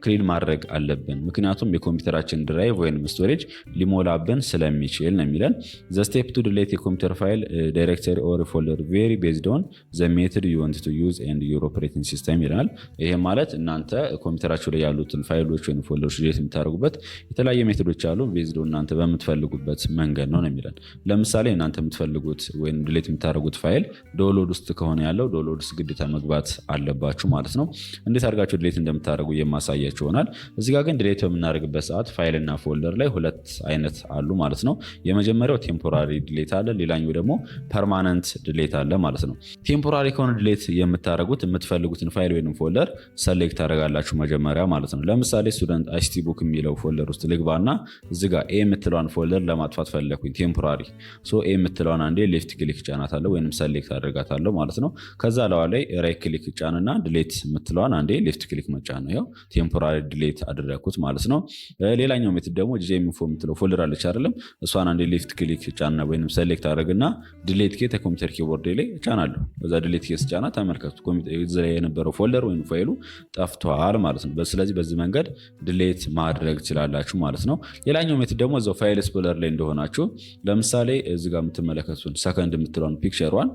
S1: ክሊን ማድረግ አለብን። ምክንያቱም የኮምፒውተራችን ድራይቭ ወይም ስቶሬጅ ሊሞላብን ስለሚችል ነው የሚለን። ዘ ስቴፕ ቱ ዲሌት የኮምፒውተር ፋይል ዳይሬክተሪ ኦር ፎልደር ቬሪ ቤዝድ ኦን ዘ ሜተድ ዩ ዋንት ቱ ዩዝ ኤንድ ዩር ኦፕሬቲንግ ሲስተም ይለናል። ይህም ማለት እናንተ ኮምፒውተራችሁ ላይ ያሉትን ፋይሎች ወይም ፎልደሮች ዲሌት የምታደርጉበት የተለያየ ሜቶዶች አሉ። ቤዝድ ኦን እናንተ በምትፈልጉበት መንገድ ነው የሚለን። ለምሳሌ እናንተ የምትፈልጉት ወይም ዲሌት የምታደርጉት ፋይል ዶውንሎድ ውስጥ ከሆነ ያለው ዶውንሎድ ውስጥ ግዴታ መግባት አለባችሁ ማለት ነው። እንዴት አድርጋችሁ ዲሌት እንደምታደርጉ የማሳያችሁ ይሆናል። እዚህ ጋር ግን ዲሌት በምናደርግበት ሰዓት ፋይል እና ፎልደር ላይ ሁለት አይነት አሉ ማለት ነው። የመጀመሪያው ቴምፖራሪ ዲሌት አለ፣ ሌላኛው ደግሞ ፐርማነንት ዲሌት አለ ማለት ነው። ቴምፖራሪ ከሆነ ዲሌት የምታደርጉት የምትፈልጉትን ፋይል ወይም ፎልደር ሰሌክት ታደርጋላችሁ መጀመሪያ ማለት ነው። ለምሳሌ ስቱደንት አይሲቲ ቡክ የሚለው ፎልደር ውስጥ ልግባና እዚህ ጋር ኤ የምትለዋን ፎልደር ለማጥፋት ፈለኩኝ ቴምፖራሪ። ኤ የምትለዋን አንዴ ሌፍት ክሊክ ጫናታለሁ ወይንም ሰሌክት አደርጋታለሁ ማለት ነው። ከዛ ላይ ራይት ክሊክ ጫንና ድሌት የምትለዋን አንዴ ሌፍት ክሊክ መጫን ነው። ያው ቴምፖራሪ ድሌት አደረግኩት ማለት ነው። ሌላኛው ሜትድ ደግሞ ጂኤምኢንፎ የምትለው ፎልደር አለች አይደለም? እሷን አንዴ ሌፍት ክሊክ ጫንና ወይንም ሰሌክት አደርግና ድሌት ኬ ኮምፒውተር ኪቦርድ ላይ ጫናለሁ። ከዛ ድሌት ኬ ስጫና ተመልከቱ ኮምፒውተር ላይ የነበረው ፎልደር ወይም ፋይሉ ጠፍቷል ማለት ነው። ስለዚህ በዚህ መንገድ ድሌት ማድረግ ትችላላችሁ ማለት ነው። ሌላኛው ሜትድ ደግሞ እዛው ፋይል ኤክስፕሎረር ላይ እንደሆናችሁ ለምሳሌ እዚህ ጋር የምትመለከቱን ሰከንድ የምትለውን ፒክቸሯን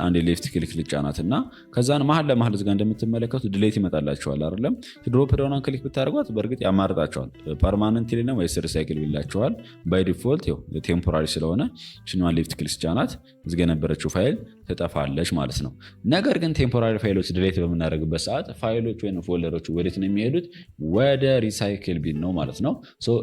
S1: አንዴ ሌፍት ክሊክ ልጫናትና ከዛን መሀል ለመሀል እዚህ ጋር እንደምትመለከቱ ድሌት ይመጣላችኋል አይደለም? ድሮፕ ዳውኗን ክሊክ ብታደርጓት በእርግጥ ያማርጣቸዋል። ፐርማነንትሊ ነው ወይስ ሪሳይክል ይላችኋል። ባይ ዲፎልት ቴምፖራሪ ስለሆነ ሽኗን ሌፍት ክሊክ ጫናት እዚህ ጋር የነበረችው ፋይል ትጠፋለች ማለት ነው። ነገር ግን ቴምፖራሪ ፋይሎች ድሌት በምናደርግበት ሰዓት ፋይሎች ወይም ፎልደሮች ወዴት ነው የሚሄዱት? ወደ ሪሳይክል ቢን ነው ማለት ነው።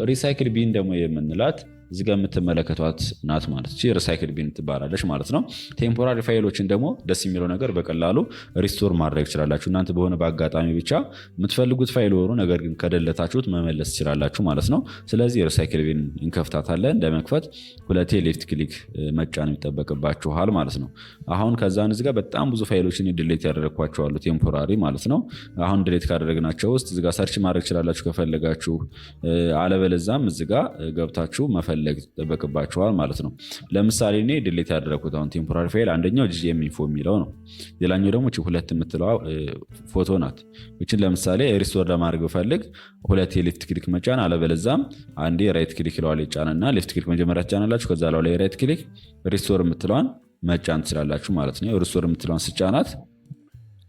S1: ሪሳይክል ቢን ደግሞ የምንላት እዚህ ጋር የምትመለከቷት ናት ማለት ነው። ሪሳይክል ቢን ትባላለች ማለት ነው። ቴምፖራሪ ፋይሎችን ደግሞ ደስ የሚለው ነገር በቀላሉ ሪስቶር ማድረግ ትችላላችሁ። እናንተ በሆነ በአጋጣሚ ብቻ የምትፈልጉት ፋይል ሆኖ ነገር ግን ከደለታችሁት መመለስ ትችላላችሁ ማለት ነው። ስለዚህ ሪሳይክል ቢን እንከፍታታለን። ለመክፈት ሁለቴ ሌፍት ክሊክ መጫን የሚጠበቅባችኋል ማለት ነው። አሁን ከዛን እዚህ ጋር በጣም ብዙ ፋይሎችን ድሌት ያደረግኳቸው አሉ ቴምፖራሪ ማለት ነው። አሁን ድሌት ካደረግናቸው ውስጥ እዚህ ጋር ሰርች ማድረግ ትችላላችሁ ከፈለጋችሁ። አለበለዛም እዚህ ጋር ገብታችሁ መፈለግ ይጠበቅባችኋል ማለት ነው። ለምሳሌ እኔ ድሌት ያደረኩት አሁን ቴምፖራሪ ፋይል አንደኛው ጂኤምኢንፎ የሚለው ነው። ሌላኛው ደግሞ ሁለት የምትለዋ ፎቶ ናት። እችን ለምሳሌ ሪስቶር ለማድረግ ብፈልግ ሁለት የሌፍት ክሊክ መጫን፣ አለበለዛም አንዴ ራይት ክሊክ ለዋል ይጫንና ሌፍት ክሊክ መጀመሪያ ትጫናላችሁ። ከዛ ላይ ራይት ክሊክ ሪስቶር የምትለዋን መጫን ትችላላችሁ ማለት ነው። ሪስቶር የምትለዋን ስጫናት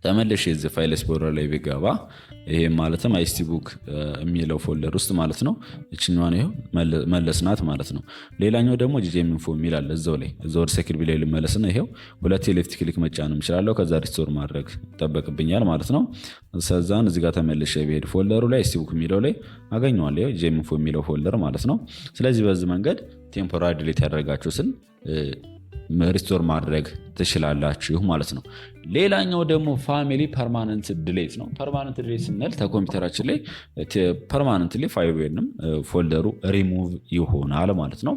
S1: ተመለሽ የዚህ ፋይል ኤክስፕሎረር ላይ ቢገባ ይሄ ማለትም አይስቲቡክ የሚለው ፎልደር ውስጥ ማለት ነው። እችኛዋን ይሄው መለስናት ማለት ነው። ሌላኛው ደግሞ ጂኤምኢንፎ የሚል አለ እዛው ላይ እዛው ሪሳይክል ቢን ላይ ልመለስና ይሄው ሁለት የሌፍት ክሊክ መጫን እችላለሁ። ከዛ ሪስቶር ማድረግ ይጠበቅብኛል ማለት ነው። ከዛን እዚህ ጋር ተመልሼ ብሄድ ፎልደሩ ላይ አይስቲቡክ የሚለው ላይ አገኘዋለሁ። ይሄው ጂኤምኢንፎ የሚለው ፎልደር ማለት ነው። ስለዚህ በዚህ መንገድ ቴምፖራሪ ድሌት ያደረጋችሁትን ሪስቶር ማድረግ ትችላላችሁ ማለት ነው። ሌላኛው ደግሞ ፋሚሊ ፐርማነንት ድሌት ነው። ፐርማነንት ድሌት ስንል ከኮምፒውተራችን ላይ ፐርማነንትሊ ፋይል ወይንም ፎልደሩ ሪሙቭ ይሆናል ማለት ነው።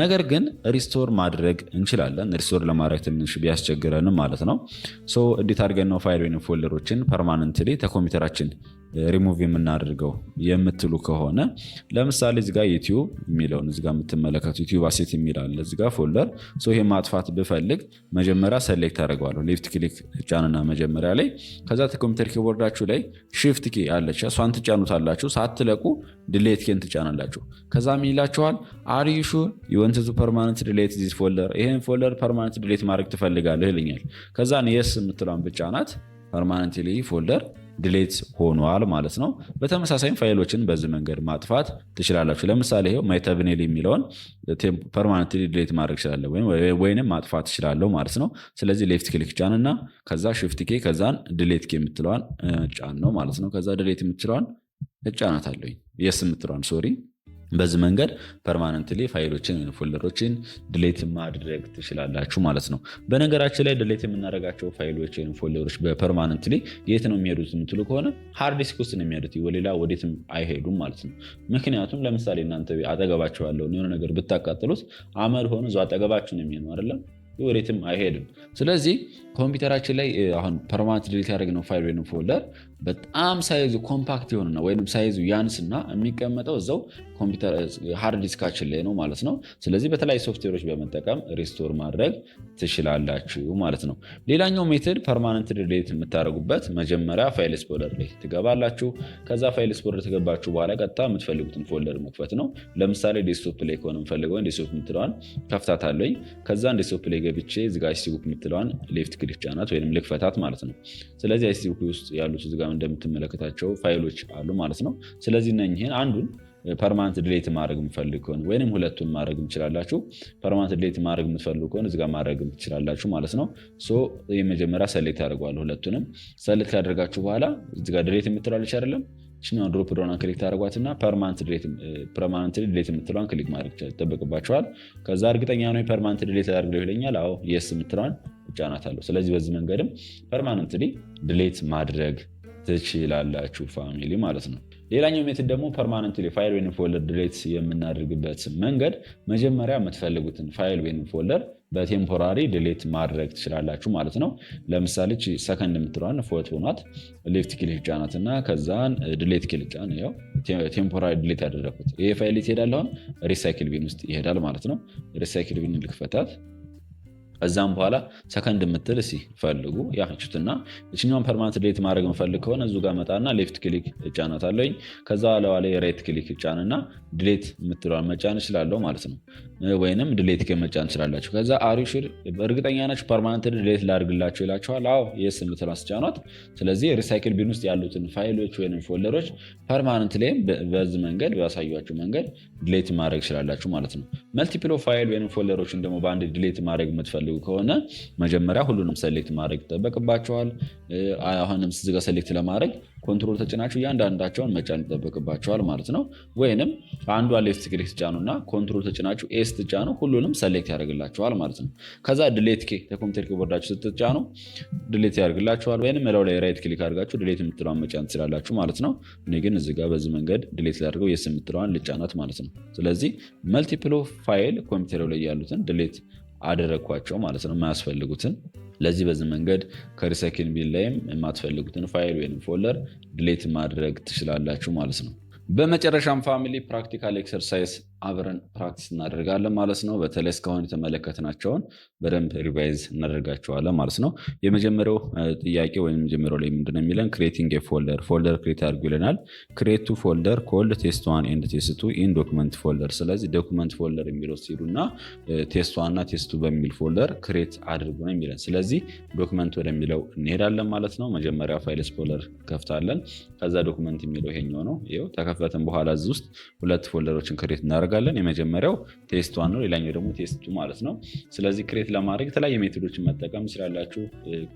S1: ነገር ግን ሪስቶር ማድረግ እንችላለን። ሪስቶር ለማድረግ ትንሽ ቢያስቸግረንም ማለት ነው። እንዴት አድርገን ነው ፋይል ወይንም ፎልደሮችን ፐርማነንትሊ ከኮምፒውተራችን ሪሙቭ የምናደርገው የምትሉ ከሆነ ለምሳሌ እዚጋ ዩቲዩብ የሚለውን እዚጋ የምትመለከቱ ዩቲዩብ አሴት የሚላለ እዚጋ ፎልደር ይሄ ማጥፋት ብፈልግ መጀመሪያ ሰሌክት አደርገዋለሁ። ሌፍት ክሊክ ጫንና መጀመሪያ ላይ ከዛ ኮምፒውተር ኪቦርዳችሁ ላይ shift ኪ አለች እሷን ትጫኑታላችሁ። ሳትለቁ ድሌት ኬን ትጫናላችሁ። ከዛ ምን ይላችኋል? አር ዩ ሹር ዩ ዋንት ቱ ፐርማነንት ድሌት ዚስ ፎልደር፣ ይሄን ፎልደር ፐርማነንት ድሌት ማድረግ ትፈልጋለህ ይልኛል። ከዛ የስ የምትለውን ብቻናት ፐርማነንትሊ ፎልደር ድሌት ሆኗል ማለት ነው። በተመሳሳይም ፋይሎችን በዚህ መንገድ ማጥፋት ትችላላችሁ። ለምሳሌ ይሄው ማይ ተምብኔል የሚለውን ፐርማነንትሊ ድሌት ማድረግ እችላለሁ ወይንም ማጥፋት እችላለሁ ማለት ነው። ስለዚህ ሌፍት ክሊክ ጫንና ከዛ shift ኬ ከዛን ድሌት ኬ የምትለዋን ጫን ነው ማለት ነው። ከዛ ድሌት የምትለዋን እጫናታለሁ የስ የምትለዋን ሶሪ። በዚህ መንገድ ፐርማነንትሊ ፋይሎችን ፎልደሮችን ድሌት ማድረግ ትችላላችሁ ማለት ነው። በነገራችን ላይ ድሌት የምናደርጋቸው ፋይሎች ወይም ፎልደሮች በፐርማነንትሊ የት ነው የሚሄዱት የምትሉ ከሆነ ሃርድ ዲስክ ውስጥ ነው የሚሄዱት፣ ወሌላ ወዴትም አይሄዱም ማለት ነው። ምክንያቱም ለምሳሌ እናንተ አጠገባቸው ያለውን የሆነ ነገር ብታቃጥሉት አመድ ሆኖ እዛው አጠገባችሁ ነው የሚሆነው አይደለም፣ ወዴትም አይሄድም። ስለዚህ ኮምፒውተራችን ላይ አሁን ፐርማነንት ድሌት ያደረግነው ፋይል ወይም ፎልደር በጣም ሳይዙ ኮምፓክት የሆነና ወይም ሳይዙ ያንስና የሚቀመጠው እዛው ኮምፒውተር ሃርድ ዲስካችን ላይ ነው ማለት ነው። ስለዚህ በተለያዩ ሶፍትዌሮች በመጠቀም ሪስቶር ማድረግ ትችላላችሁ ማለት ነው። ሌላኛው ሜትድ ፐርማነንት ድሌት የምታደርጉበት መጀመሪያ ፋይል ኤክስፕሎረር ላይ ትገባላችሁ። ከዛ ፋይል ኤክስፕሎረር ትገባችሁ በኋላ ቀጥታ የምትፈልጉትን ፎልደር መክፈት ነው። ለምሳሌ ዴስክቶፕ ላይ ከሆነ የምፈልገው ዴስክቶፕ የምትለዋን ከፍታታለሁ። ከዛ ዴስክቶፕ ላይ ገብቼ እዚጋ አይስቲቡክ የምትለዋን ሌፍት ክሊክ ጫናት ወይም ልክፈታት ማለት ነው። ስለዚህ አይስቲቡክ ውስጥ ያሉት እዚጋ እንደምትመለከታቸው ፋይሎች አሉ ማለት ነው። ስለዚህ እነኚህን አንዱን ፐርማነንት ድሌት ማድረግ የምትፈልግ ከሆነ ወይንም ሁለቱን ማድረግ ትችላላችሁ። ፐርማነንት ድሌት ማድረግ የምትፈልጉ ከሆነ እዚጋ ማድረግ ትችላላችሁ ማለት ነው። የመጀመሪያ ሰሌክት አድርገዋለሁ። ሁለቱንም ሰሌክት ካደረጋችሁ በኋላ እዚጋ ድሌት የምትላለች አይደለም እችኛውን ድሮፕ ዳውን ክሊክ ታደርጓትና ፐርማነንት ድሌት የምትለዋን ክሊክ ማድረግ ይጠበቅባቸዋል። ከዛ እርግጠኛ ነው ፐርማነንት ድሌት አድርገው ይለኛል። አዎ የስ የምትለዋን ጫናታለሁ። ስለዚህ በዚህ መንገድም ፐርማነንትሊ ድሌት ማድረግ ትችላላችሁ ፋሚሊ ማለት ነው። ሌላኛው ሜትድ ደግሞ ፐርማነንትሊ ፋይል ወይም ፎልደር ድሌት የምናደርግበት መንገድ መጀመሪያ የምትፈልጉትን ፋይል ወይም ፎልደር በቴምፖራሪ ድሌት ማድረግ ትችላላችሁ ማለት ነው። ለምሳሌ ሰከንድ የምትለዋን ፎቶ ናት ሌፍት ክሊክ ጫናት እና ከዛን ድሌት ክሊክ ጫን። ያው ቴምፖራሪ ድሌት ያደረኩት ይሄ ፋይል ይሄዳል። አሁን ሪሳይክል ቢን ውስጥ ይሄዳል ማለት ነው። ሪሳይክል ቢን ልክፈታት። ከዛም በኋላ ሰከንድ የምትል ፈልጉ ያችሁትና እችኛውን ፐርማነንት ድሌት ማድረግ የምፈልግ ከሆነ እዚሁ ጋር መጣና ሌፍት ክሊክ እጫናታለሁኝ። ከዛ ላይ ራይት ክሊክ እጫንና ድሌት የምትለዋን መጫን እችላለሁ ማለት ነው። ወይንም ድሌት መጫን እችላላችሁ። ከዛ አሪሹር እርግጠኛ ናችሁ ፐርማነንት ድሌት ላድርግላችሁ ይላችኋል። አዎ የስ የምትለዋን ስጫኗት። ስለዚህ ሪሳይክል ቢን ውስጥ ያሉትን ፋይሎች ወይም ፎልደሮች ፐርማነንት ላይም በዚህ መንገድ ባሳያችሁ መንገድ ድሌት ማድረግ እችላላችሁ ማለት ነው። መልቲፕል ፋይል ወይም ፎልደሮችን ደግሞ በአንድ ድሌት ማድረግ የምትፈልጉ ከሆነ መጀመሪያ ሁሉንም ሰሌክት ማድረግ ይጠበቅባቸዋል። አሁንም እዚህ ጋር ሰሌክት ለማድረግ ኮንትሮል ተጭናችሁ እያንዳንዳቸውን መጫን ይጠበቅባቸዋል ማለት ነው። ወይንም አንዷ ሌፍት ክሊክ ትጫኑና ኮንትሮል ተጭናችሁ ኤስ ትጫኑ ሁሉንም ሰሌክት ያደርግላቸዋል ማለት ነው። ከዛ ድሌት ከኮምፒውተር ኪቦርዳችሁ ስትጫኑ ድሌት ያደርግላቸዋል። ወይንም ለው ላይ ራይት ክሊክ አድርጋችሁ ድሌት የምትለዋን መጫን ትችላላችሁ ማለት ነው። እኔ ግን እዚህ ጋር በዚህ መንገድ ድሌት ላድርገው የስ የምትለዋን ልጫናት ማለት ነው። ስለዚህ መልቲፕል ፋይል ኮምፒውተር ላይ ያሉትን ድሌት አደረግኳቸው ማለት ነው፣ የማያስፈልጉትን። ለዚህ በዚህ መንገድ ከሪሳይክል ቢን ላይም የማትፈልጉትን ፋይል ወይም ፎልደር ድሌት ማድረግ ትችላላችሁ ማለት ነው። በመጨረሻም ፋሚሊ ፕራክቲካል ኤክሰርሳይዝ አብረን ፕራክቲስ እናደርጋለን ማለት ነው። በተለይ እስካሁን የተመለከትናቸውን በደንብ ሪቫይዝ እናደርጋቸዋለን ማለት ነው። የመጀመሪያው ጥያቄ ወይም መጀመሪያው ላይ ምንድነው የሚለን ክሬቲንግ ፎልደር ክሬት አድርጉ ይለናል። ክሬቱ ፎልደር ኮልድ ቴስት ዋን ኤንድ ቴስት ቱ ኢን ዶክመንት ፎልደር። ስለዚህ ዶክመንት ፎልደር የሚለው ሲሄዱና ቴስት ዋን እና ቴስት ቱ በሚል ፎልደር ክሬት አድርጉ ነው የሚለን። ስለዚህ ዶክመንት ወደሚለው እንሄዳለን ማለት ነው። መጀመሪያ ፋይል ኤክስፕሎረር ከፍታለን። ከዛ ዶክመንት የሚለው ይሄኛው ነው። ይኸው ተከፈትን በኋላ እዚህ ውስጥ ሁለት ፎልደሮችን ክሬት እናደርጋለን። የመጀመሪያው ቴስት ዋን ነው፣ ሌላኛው ደግሞ ቴስት ቱ ማለት ነው። ስለዚህ ክሬት ለማድረግ የተለያየ ሜቶዶችን መጠቀም ትችላላችሁ።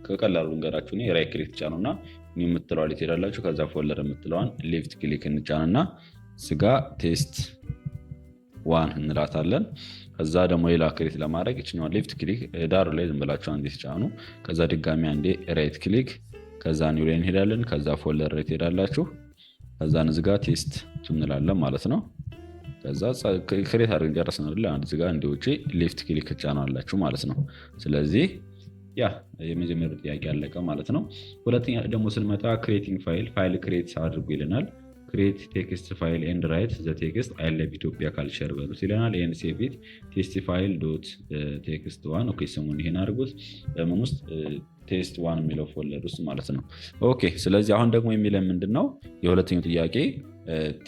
S1: ከቀላሉ ልንገራችሁ። ራይት ክሊክ ትጫኑና ኒው የምትለዋ ላይ ትሄዳላችሁ። ከዛ ፎልደር የምትለዋን ሌፍት ክሊክ እንጫንና ስጋ ቴስት ዋን እንላታለን። ከዛ ደግሞ ሌላ ክሬት ለማድረግ እችኛዋን ሌፍት ክሊክ ዳሩ ላይ ዝም ብላችሁ አንዴ ትጫኑ። ከዛ ድጋሚ አንዴ ራይት ክሊክ፣ ከዛ ኒው ላይ እንሄዳለን። ከዛ ፎልደር ላይ ትሄዳላችሁ። ከዛ ንዝጋ ቴስት ቱ እንላለን ማለት ነው። ከዛ ክሬት አድርገን ጨረስን አይደል? አንድ ዝጋ እንደ ውጪ ሌፍት ክሊክ ትጫናላችሁ ማለት ነው። ስለዚህ ያ የመጀመሪያው ጥያቄ አለቀ ማለት ነው። ሁለተኛ ደግሞ ስንመጣ ክሬቲንግ ፋይል ክሬት አድርጉ ይለናል። ክሬት ቴክስት ፋይል ኤንድ ራይት ዘ ቴክስት አይ ላቭ ኢትዮጵያ ካልቸር በሉት ይለናል። ኤንድ ሴቭ ኢት ቴስት ፋይል ዶት ቴክስት ዋን። ኦኬ ስሙን ይሄን አድርጉት። በምን ውስጥ ቴስት ዋን የሚለው ፎልደር ውስጥ ማለት ነው። ኦኬ ስለዚህ አሁን ደግሞ የሚለን ምንድነው የሁለተኛው ጥያቄ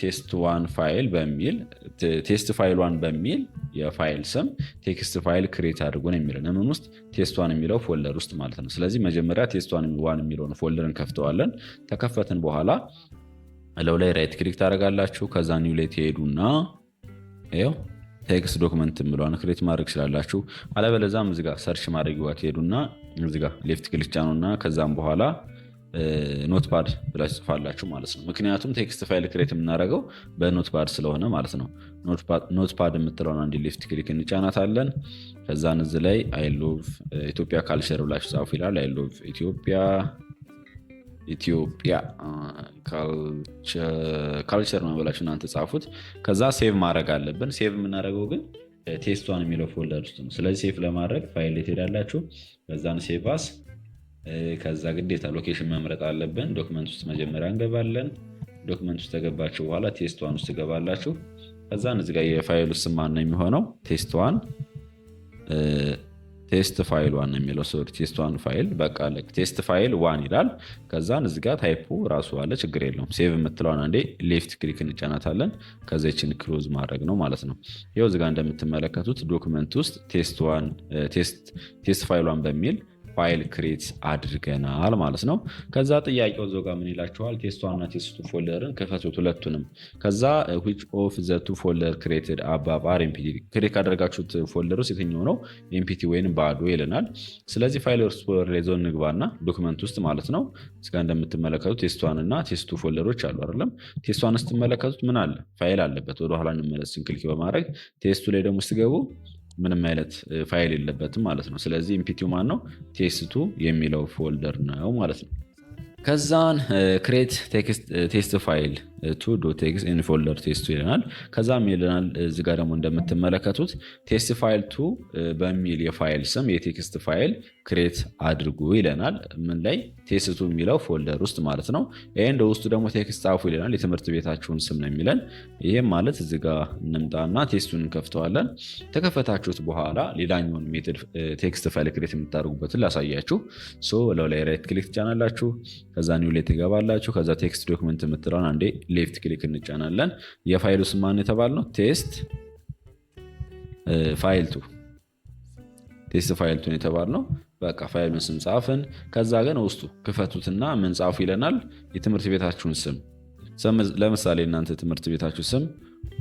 S1: ቴስት ዋን ፋይል በሚል ቴስት ፋይል ዋን በሚል የፋይል ስም ቴክስት ፋይል ክሬት አድርጎ ነው የሚለን ምን ውስጥ ቴስት ዋን የሚለው ፎልደር ውስጥ ማለት ነው። ስለዚህ መጀመሪያ ቴስት ዋን የሚለውን ፎልደር እንከፍተዋለን። ተከፈትን በኋላ ለው ላይ ራይት ክሊክ ታደርጋላችሁ። ከዛ ኒው ላይ ትሄዱና ይኸው ቴክስት ዶክመንት የሚለውን ክሬት ማድረግ ትችላላችሁ። አለበለዚያም እዚህ ጋር ሰርች ማድረግ ትሄዱና እዚህ ጋር ሌፍት ክሊክ ጫኑና ከዛም በኋላ ኖትፓድ ብላችሁ ጽፋላችሁ ማለት ነው። ምክንያቱም ቴክስት ፋይል ክሬት የምናደርገው በኖትፓድ ስለሆነ ማለት ነው። ኖትፓድ የምትለውን አንድ ሌፍት ክሊክ እንጫናታለን። ከዛን እዚህ ላይ አይ ሎቭ ኢትዮጵያ ካልቸር ብላችሁ ጻፉ ይላል። አይ ሎቭ ኢትዮጵያ ካልቸር ነው ብላችሁ እናንተ ጻፉት። ከዛ ሴቭ ማድረግ አለብን። ሴቭ የምናደርገው ግን ቴስት ዋን የሚለው ፎልደር ውስጥ ነው። ስለዚህ ሴቭ ለማድረግ ፋይል ላይ ትሄዳላችሁ። ከዛን ሴቭ አስ፣ ከዛ ግዴታ ሎኬሽን መምረጥ አለብን። ዶክመንት ውስጥ መጀመሪያ እንገባለን። ዶክመንት ውስጥ ተገባችሁ በኋላ ቴስት ዋን ውስጥ ትገባላችሁ። ከዛን እዚህ ጋር የፋይሉ ስም ማን ነው የሚሆነው? ቴስት ዋን ቴስት ፋይል ዋን የሚለው ቴስት ዋን ፋይል በቃ ቴስት ፋይል ዋን ይላል። ከዛን እዚህ ጋር ታይፑ ራሱ አለ፣ ችግር የለውም። ሴቭ የምትለውን አንዴ ሌፍት ክሊክ እንጫናታለን። ከዛችን ክሎዝ ማድረግ ነው ማለት ነው። ይኸው እዚህ ጋር እንደምትመለከቱት ዶክመንት ውስጥ ቴስት ፋይል ዋን በሚል ፋይል ክሬት አድርገናል ማለት ነው። ከዛ ጥያቄው እዛው ጋር ምን ይላችኋል? ቴስት ዋን እና ቴስት ቱ ፎልደርን ክፈቱት ሁለቱንም። ከዛ which of the two folder created above are empty ክሬት ካደረጋችሁት ፎልደር ውስጥ የትኛው ነው ኤምፒቲ ወይም ባዶ ይለናል። ስለዚህ ፋይል ኤክስፕሎረር ላይ ዞን እንግባና ዶክመንት ውስጥ ማለት ነው እዚህ ጋር እንደምትመለከቱት ቴስት ዋን እና ቴስት ቱ ፎልደሮች አሉ አይደለም? ቴስት ዋን ስትመለከቱት ምን አለ? ፋይል አለበት። ወደ ኋላ እንመለስን ክሊክ በማድረግ ቴስቱ ላይ ደግሞ ስትገቡ ምንም አይነት ፋይል የለበትም ማለት ነው። ስለዚህ ኢምፒቲው ማን ነው? ቴስቱ የሚለው ፎልደር ነው ማለት ነው። ከዛን ክሬት ቴስት ፋይል ቱ ዶት ኤክስ ኢን ፎልደር ቴስት2 ይለናል። ከዛም ይለናል እዚህ ጋር ደግሞ እንደምትመለከቱት ቴስት ፋይል 2 በሚል የፋይል ስም የቴክስት ፋይል ክሬት አድርጉ ይለናል። ምን ላይ ቴስት2 የሚለው ፎልደር ውስጥ ማለት ነው። እንደ ውስጡ ደግሞ ቴክስት ጻፉ ይለናል። የትምህርት ቤታችሁን ስም ነው የሚለን። ይህም ማለት እዚህ ጋር እንምጣና ቴስቱን እንከፍተዋለን። ተከፈታችሁት በኋላ ሌላኛውን ሜትድ ቴክስት ፋይል ክሬት የምታደርጉበትን ላሳያችሁ። ለው ላይ ራይት ክሊክ ትጫናላችሁ። ከዛ ኒው ላይ ትገባላችሁ። ከዛ ቴክስት ዶክመንት የምትለውን አንዴ ሌፍት ክሊክ እንጫናለን። የፋይሉ ስም ማን የተባልነው ቴስት ፋይል 2 ቴስት ፋይል 2 የተባልነው። በቃ ፋይሉን ስም ጻፍን። ከዛ ግን ውስጡ ክፈቱትና ምን ጻፉ ይለናል። የትምህርት ቤታችሁን ስም ለምሳሌ እናንተ ትምህርት ቤታችሁ ስም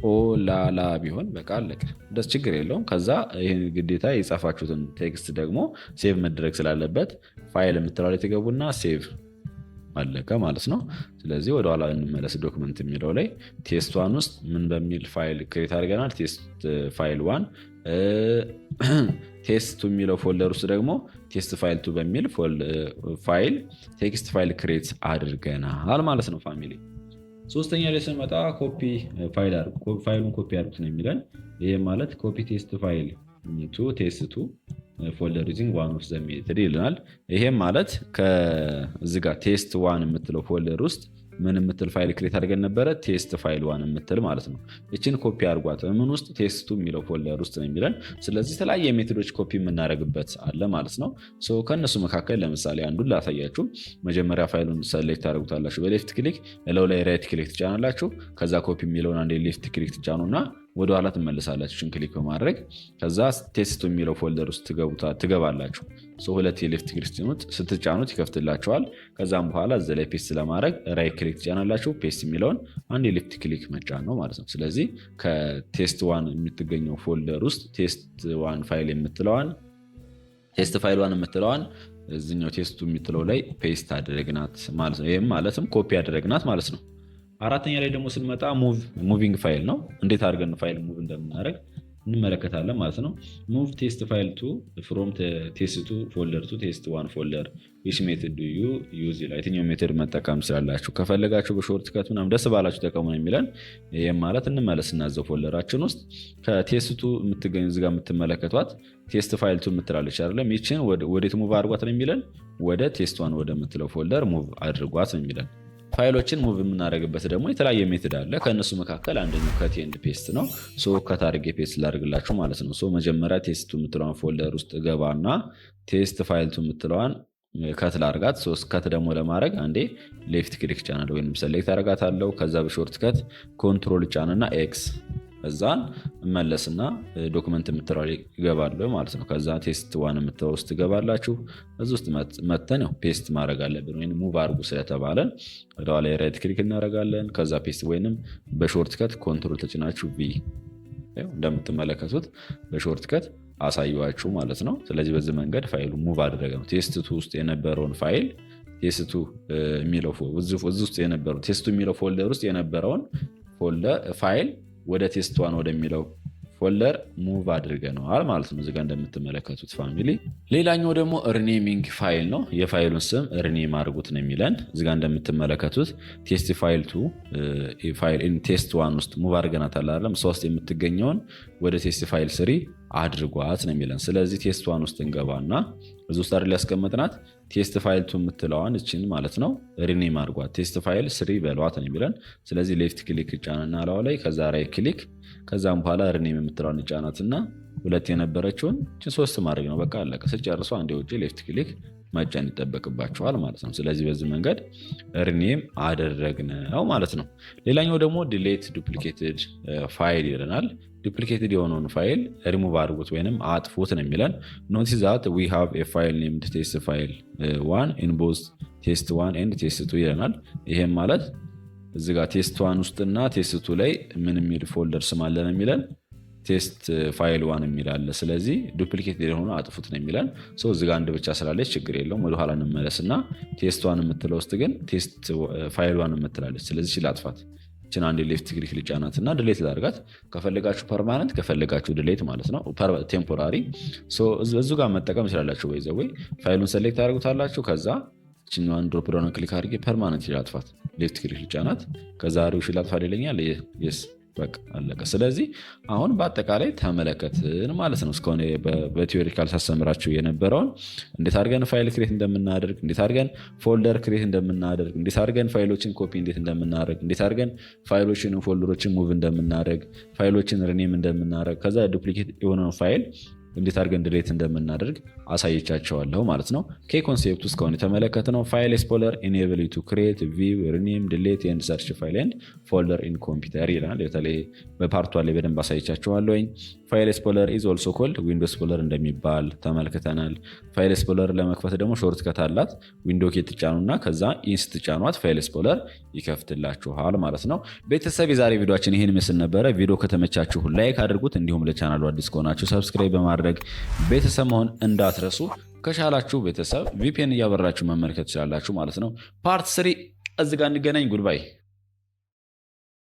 S1: ኦላላ ቢሆን በቃ አለቀ። ደስ ችግር የለውም። ከዛ ይህን ግዴታ የጻፋችሁትን ቴክስት ደግሞ ሴቭ መደረግ ስላለበት ፋይል የምትለው ላይ ትገቡና ሴቭ አለቀ ማለት ነው። ስለዚህ ወደኋላ እንመለስ። ዶክመንት የሚለው ላይ ቴስት ዋን ውስጥ ምን በሚል ፋይል ክሬት አድርገናል? ቴስት ፋይል 1። ቴስት የሚለው ፎልደር ውስጥ ደግሞ ቴስት ፋይል 2 በሚል ፋይል ቴክስት ፋይል ክሬት አድርገናል ማለት ነው ፋሚሊ። ሶስተኛ ላይ ስንመጣ ኮፒ ፋይሉን ኮፒ አድርጉት ነው የሚለን። ይህ ማለት ኮፒ ቴስት ፋይል ቱ ቴስት 2 ፎልደር ዩዚንግ ዋን ኦፍ ዘ ሜተድ ይልናል። ይሄም ማለት ከዚህ ጋር ቴስት ዋን የምትለው ፎልደር ውስጥ ምን የምትል ፋይል ክሬት አድርገን ነበረ? ቴስት ፋይል 1 የምትል ማለት ነው። እችን ኮፒ አድርጓት ምን ውስጥ ቴስት 2 የሚለው ፎልደር ውስጥ ነው የሚለን። ስለዚህ የተለያየ ሜቶዶች ኮፒ የምናደርግበት አለ ማለት ነው። ከእነሱ መካከል ለምሳሌ አንዱን ላሳያችሁ። መጀመሪያ ፋይሉን ሰሌክት ታደርጉታላችሁ በሌፍት ክሊክ፣ እለው ላይ ራይት ክሊክ ትጫናላችሁ። ከዛ ኮፒ የሚለውን አንዴ ሌፍት ክሊክ ትጫኑና ወደኋላ ትመልሳላችሁ ክሊክ በማድረግ ከዛ ቴስት የሚለው ፎልደር ውስጥ ትገባላችሁ። ሁለት የሌፍት ክሊክ ስትጫኑት ይከፍትላችኋል። ከዛም በኋላ እዛ ላይ ፔስት ለማድረግ ራይት ክሊክ ትጫናላችሁ። ፔስት የሚለውን አንድ የሌፍት ክሊክ መጫን ነው ማለት ነው። ስለዚህ ከቴስት ዋን የምትገኘው ፎልደር ውስጥ ቴስት ዋን ፋይል የምትለዋን ቴስት ፋይል 1 የምትለዋን እዚኛው ቴስቱ የምትለው ላይ ፔስት አደረግናት ማለት ነው። ይህም ማለትም ኮፒ አደረግናት ማለት ነው። አራተኛ ላይ ደግሞ ስንመጣ ሙቪንግ ፋይል ነው። እንዴት አድርገን ፋይል ሙቭ እንደምናደርግ እንመለከታለን ማለት ነው። ሙቭ ቴስት ፋይል 2 ፍሮም ቴስት 2 ፎልደር ቱ ቴስት 1 ፎልደር ዊች ሜትድ ዱ ዩ ዩዝ ይላል። የትኛው ሜትድ መጠቀም ስላላችሁ ከፈለጋችሁ በሾርት ከት ምናምን ደስ ባላችሁ ተጠቀሙ ነው የሚለን። ይህም ማለት እንመለስና እዛው ፎልደራችን ውስጥ ከቴስት 2 የምትገኙ እዚጋ የምትመለከቷት ቴስት ፋይል 2 የምትላለች አይደለም። ይችን ወዴት ሙቭ አድርጓት ነው የሚለን? ወደ ቴስት 1 ወደምትለው ፎልደር ሙቭ አድርጓት ነው የሚለን። ፋይሎችን ሙቭ የምናደርግበት ደግሞ የተለያየ ሜትድ አለ። ከእነሱ መካከል አንደኛው ከት ኤንድ ፔስት ነው። ከት አድርጌ ፔስት ላድርግላችሁ ማለት ነው። መጀመሪያ ቴስት 2 የምትለዋን ፎልደር ውስጥ ገባና ቴስት ፋይል 2 የምትለዋን ከት ላድርጋት። ከት ደግሞ ለማድረግ አንዴ ሌፍት ክሊክ ጫናለሁ ወይም ሰሌክት አደርጋታለሁ። ከዛ በሾርት ከት ኮንትሮል ጫንና ኤክስ እዛን እመለስና ዶክመንት የምትለው ይገባለሁ ማለት ነው። ከዛ ቴስት 1 የምትለው ውስጥ ትገባላችሁ። እዚ ውስጥ መተን ፔስት ማድረግ አለብን ወይም ሙቭ አድርጉ ስለተባለን ወደኋላ ላይ ራይት ክሊክ እናደርጋለን። ከዛ ፔስት ወይንም በሾርት ከት ኮንትሮል ተጭናችሁ ቪ እንደምትመለከቱት በሾርት ከት አሳዩዋችሁ ማለት ነው። ስለዚህ በዚህ መንገድ ፋይሉ ሙቭ አደረገ ነው። ቴስት 2 ውስጥ የነበረውን ፋይል ቴስት 2 የሚለው ውስጥ የነበረው ቴስት 2 የሚለው ፎልደር ውስጥ የነበረውን ፋይል ወደ ቴስት 1 ወደሚለው ፎልደር ሙቭ አድርገነዋል ማለት ነው። እዚጋ እንደምትመለከቱት ፋሚሊ። ሌላኛው ደግሞ ሪኔሚንግ ፋይል ነው። የፋይሉን ስም ሪኔም አድርጉት ነው የሚለን። እዚጋ እንደምትመለከቱት ቴስት ፋይል 2 ፋይል ቴስት 1 ውስጥ ሙቭ አድርገናታል አይደለም። ውስጥ የምትገኘውን ወደ ቴስት ፋይል 3 አድርጓት ነው የሚለን። ስለዚህ ቴስት 1 ውስጥ እንገባና እዚ ውስጥ አይደል ያስቀመጥናት ቴስት ፋይል 2 የምትለዋን እችን ማለት ነው ሪኔም አድርጓት ቴስት ፋይል 3 በሏት ነው የሚለን። ስለዚህ ሌፍት ክሊክ ጫንና ላው ላይ ከዛ ራይት ክሊክ ከዛም በኋላ ሪኔም የምትለዋን ጫናትና ሁለት የነበረችውን እችን 3 ማድረግ ነው። በቃ አለቀ። ስጨርሱ አንዴ ውጪ ሌፍት ክሊክ መጫን ይጠበቅባቸዋል ማለት ነው። ስለዚህ በዚህ መንገድ ሪኔም አደረግነው ማለት ነው። ሌላኛው ደግሞ ዲሌት ዱፕሊኬትድ ፋይል ይለናል። ዱፕሊኬትድ የሆነውን ፋይል ሪሙቭ አድርጉት ወይንም አጥፉት ነው የሚለን። ኖቲስ ዛት ዊ ሃቭ ኤ ፋይል ኔምድ ቴስት ፋይል 1 ኢን ቦዝ ቴስት 1 ኤንድ ቴስት 2 ይለናል። ይሄም ማለት እዚህ ጋር ቴስት 1 ውስጥና ቴስት 2 ላይ ምን የሚል ፎልደር ስም አለ ነው የሚለን? ቴስት ፋይል 1 የሚል አለ። ስለዚህ ዱፕሊኬት የሆነ አጥፉት ነው የሚለን። እዚህ ጋር አንድ ብቻ ስላለች ችግር የለውም። ወደኋላ እንመለስና ቴስት 1 የምትለው ውስጥ ግን ቴስት ፋይል 1 የምትላለች። ስለዚህ ላጥፋት። ችን አንድ ሌፍት ክሊክ ልጫናት እና ድሌት ላድርጋት። ከፈለጋችሁ ፐርማነንት ከፈለጋችሁ ድሌት ማለት ነው። ቴምፖራሪ እዙ ጋር መጠቀም ይችላላችሁ። ወይ ፋይሉን ሰሌክት አድርጉታላችሁ። ከዛ እችኛዋን ድሮፕ ዳውን ክሊክ አድርጌ ፐርማነንት ላጥፋት። ሌፍት ክሊክ ልጫናት ከዛ ሪውሽ ላጥፋ ይለኛል። የስ በቃ አለቀ። ስለዚህ አሁን በአጠቃላይ ተመለከትን ማለት ነው። እስከሆነ በቲዮሪካል ሳስተምራችሁ የነበረውን እንዴት አድርገን ፋይል ክሬት እንደምናደርግ፣ እንዴት አድርገን ፎልደር ክሬት እንደምናደርግ፣ እንዴት አድርገን ፋይሎችን ኮፒ እንዴት እንደምናደርግ፣ እንዴት አድርገን ፋይሎችን ፎልደሮችን ሙቭ እንደምናደርግ፣ ፋይሎችን ሪኔም እንደምናደርግ፣ ከዛ ዱፕሊኬት የሆነውን ፋይል እንዴት አድርገን ድሌት እንደምናደርግ አሳየቻቸዋለሁ ማለት ነው። ከኮንሴፕት ውስጥ ከሆነ የተመለከትነው ፋይል ኤክስፕሎረር ኢኔብል ዩ ቱ ክሬት ቪው ሪኔም ዲሌት ኤንድ ሰርች ፋይል ኤንድ ፎልደር ኢን ኮምፒውተር ይላል። በተለይ በፓርቷ ላይ በደንብ አሳየቻቸዋለሁ። ፋይል ኤክስፕሎረር ኢዝ ኦልሶ ኮልድ ዊንዶ ኤክስፕሎረር እንደሚባል ተመልክተናል። ፋይል ኤክስፕሎረር ለመክፈት ደግሞ ሾርት ከት አላት። ዊንዶ ኬ ትጫኑና ከዛ ኢንስ ትጫኗት ፋይል ኤክስፕሎረር ይከፍትላችኋል ማለት ነው። ቤተሰብ የዛሬ ቪዲዮችን ይህን ምስል ነበረ። ቪዲዮ ከተመቻችሁ ላይክ አድርጉት። እንዲሁም ለቻናሉ አዲስ ከሆናችሁ ሰብስክራይብ በማድረግ ቤተሰብ መሆን እንዳትረሱ። ከቻላችሁ ቤተሰብ ቪፒኤን እያበራችሁ መመልከት ትችላላችሁ ማለት ነው። ፓርት 3 እዚህ ጋር እንገናኝ። ጉድባይ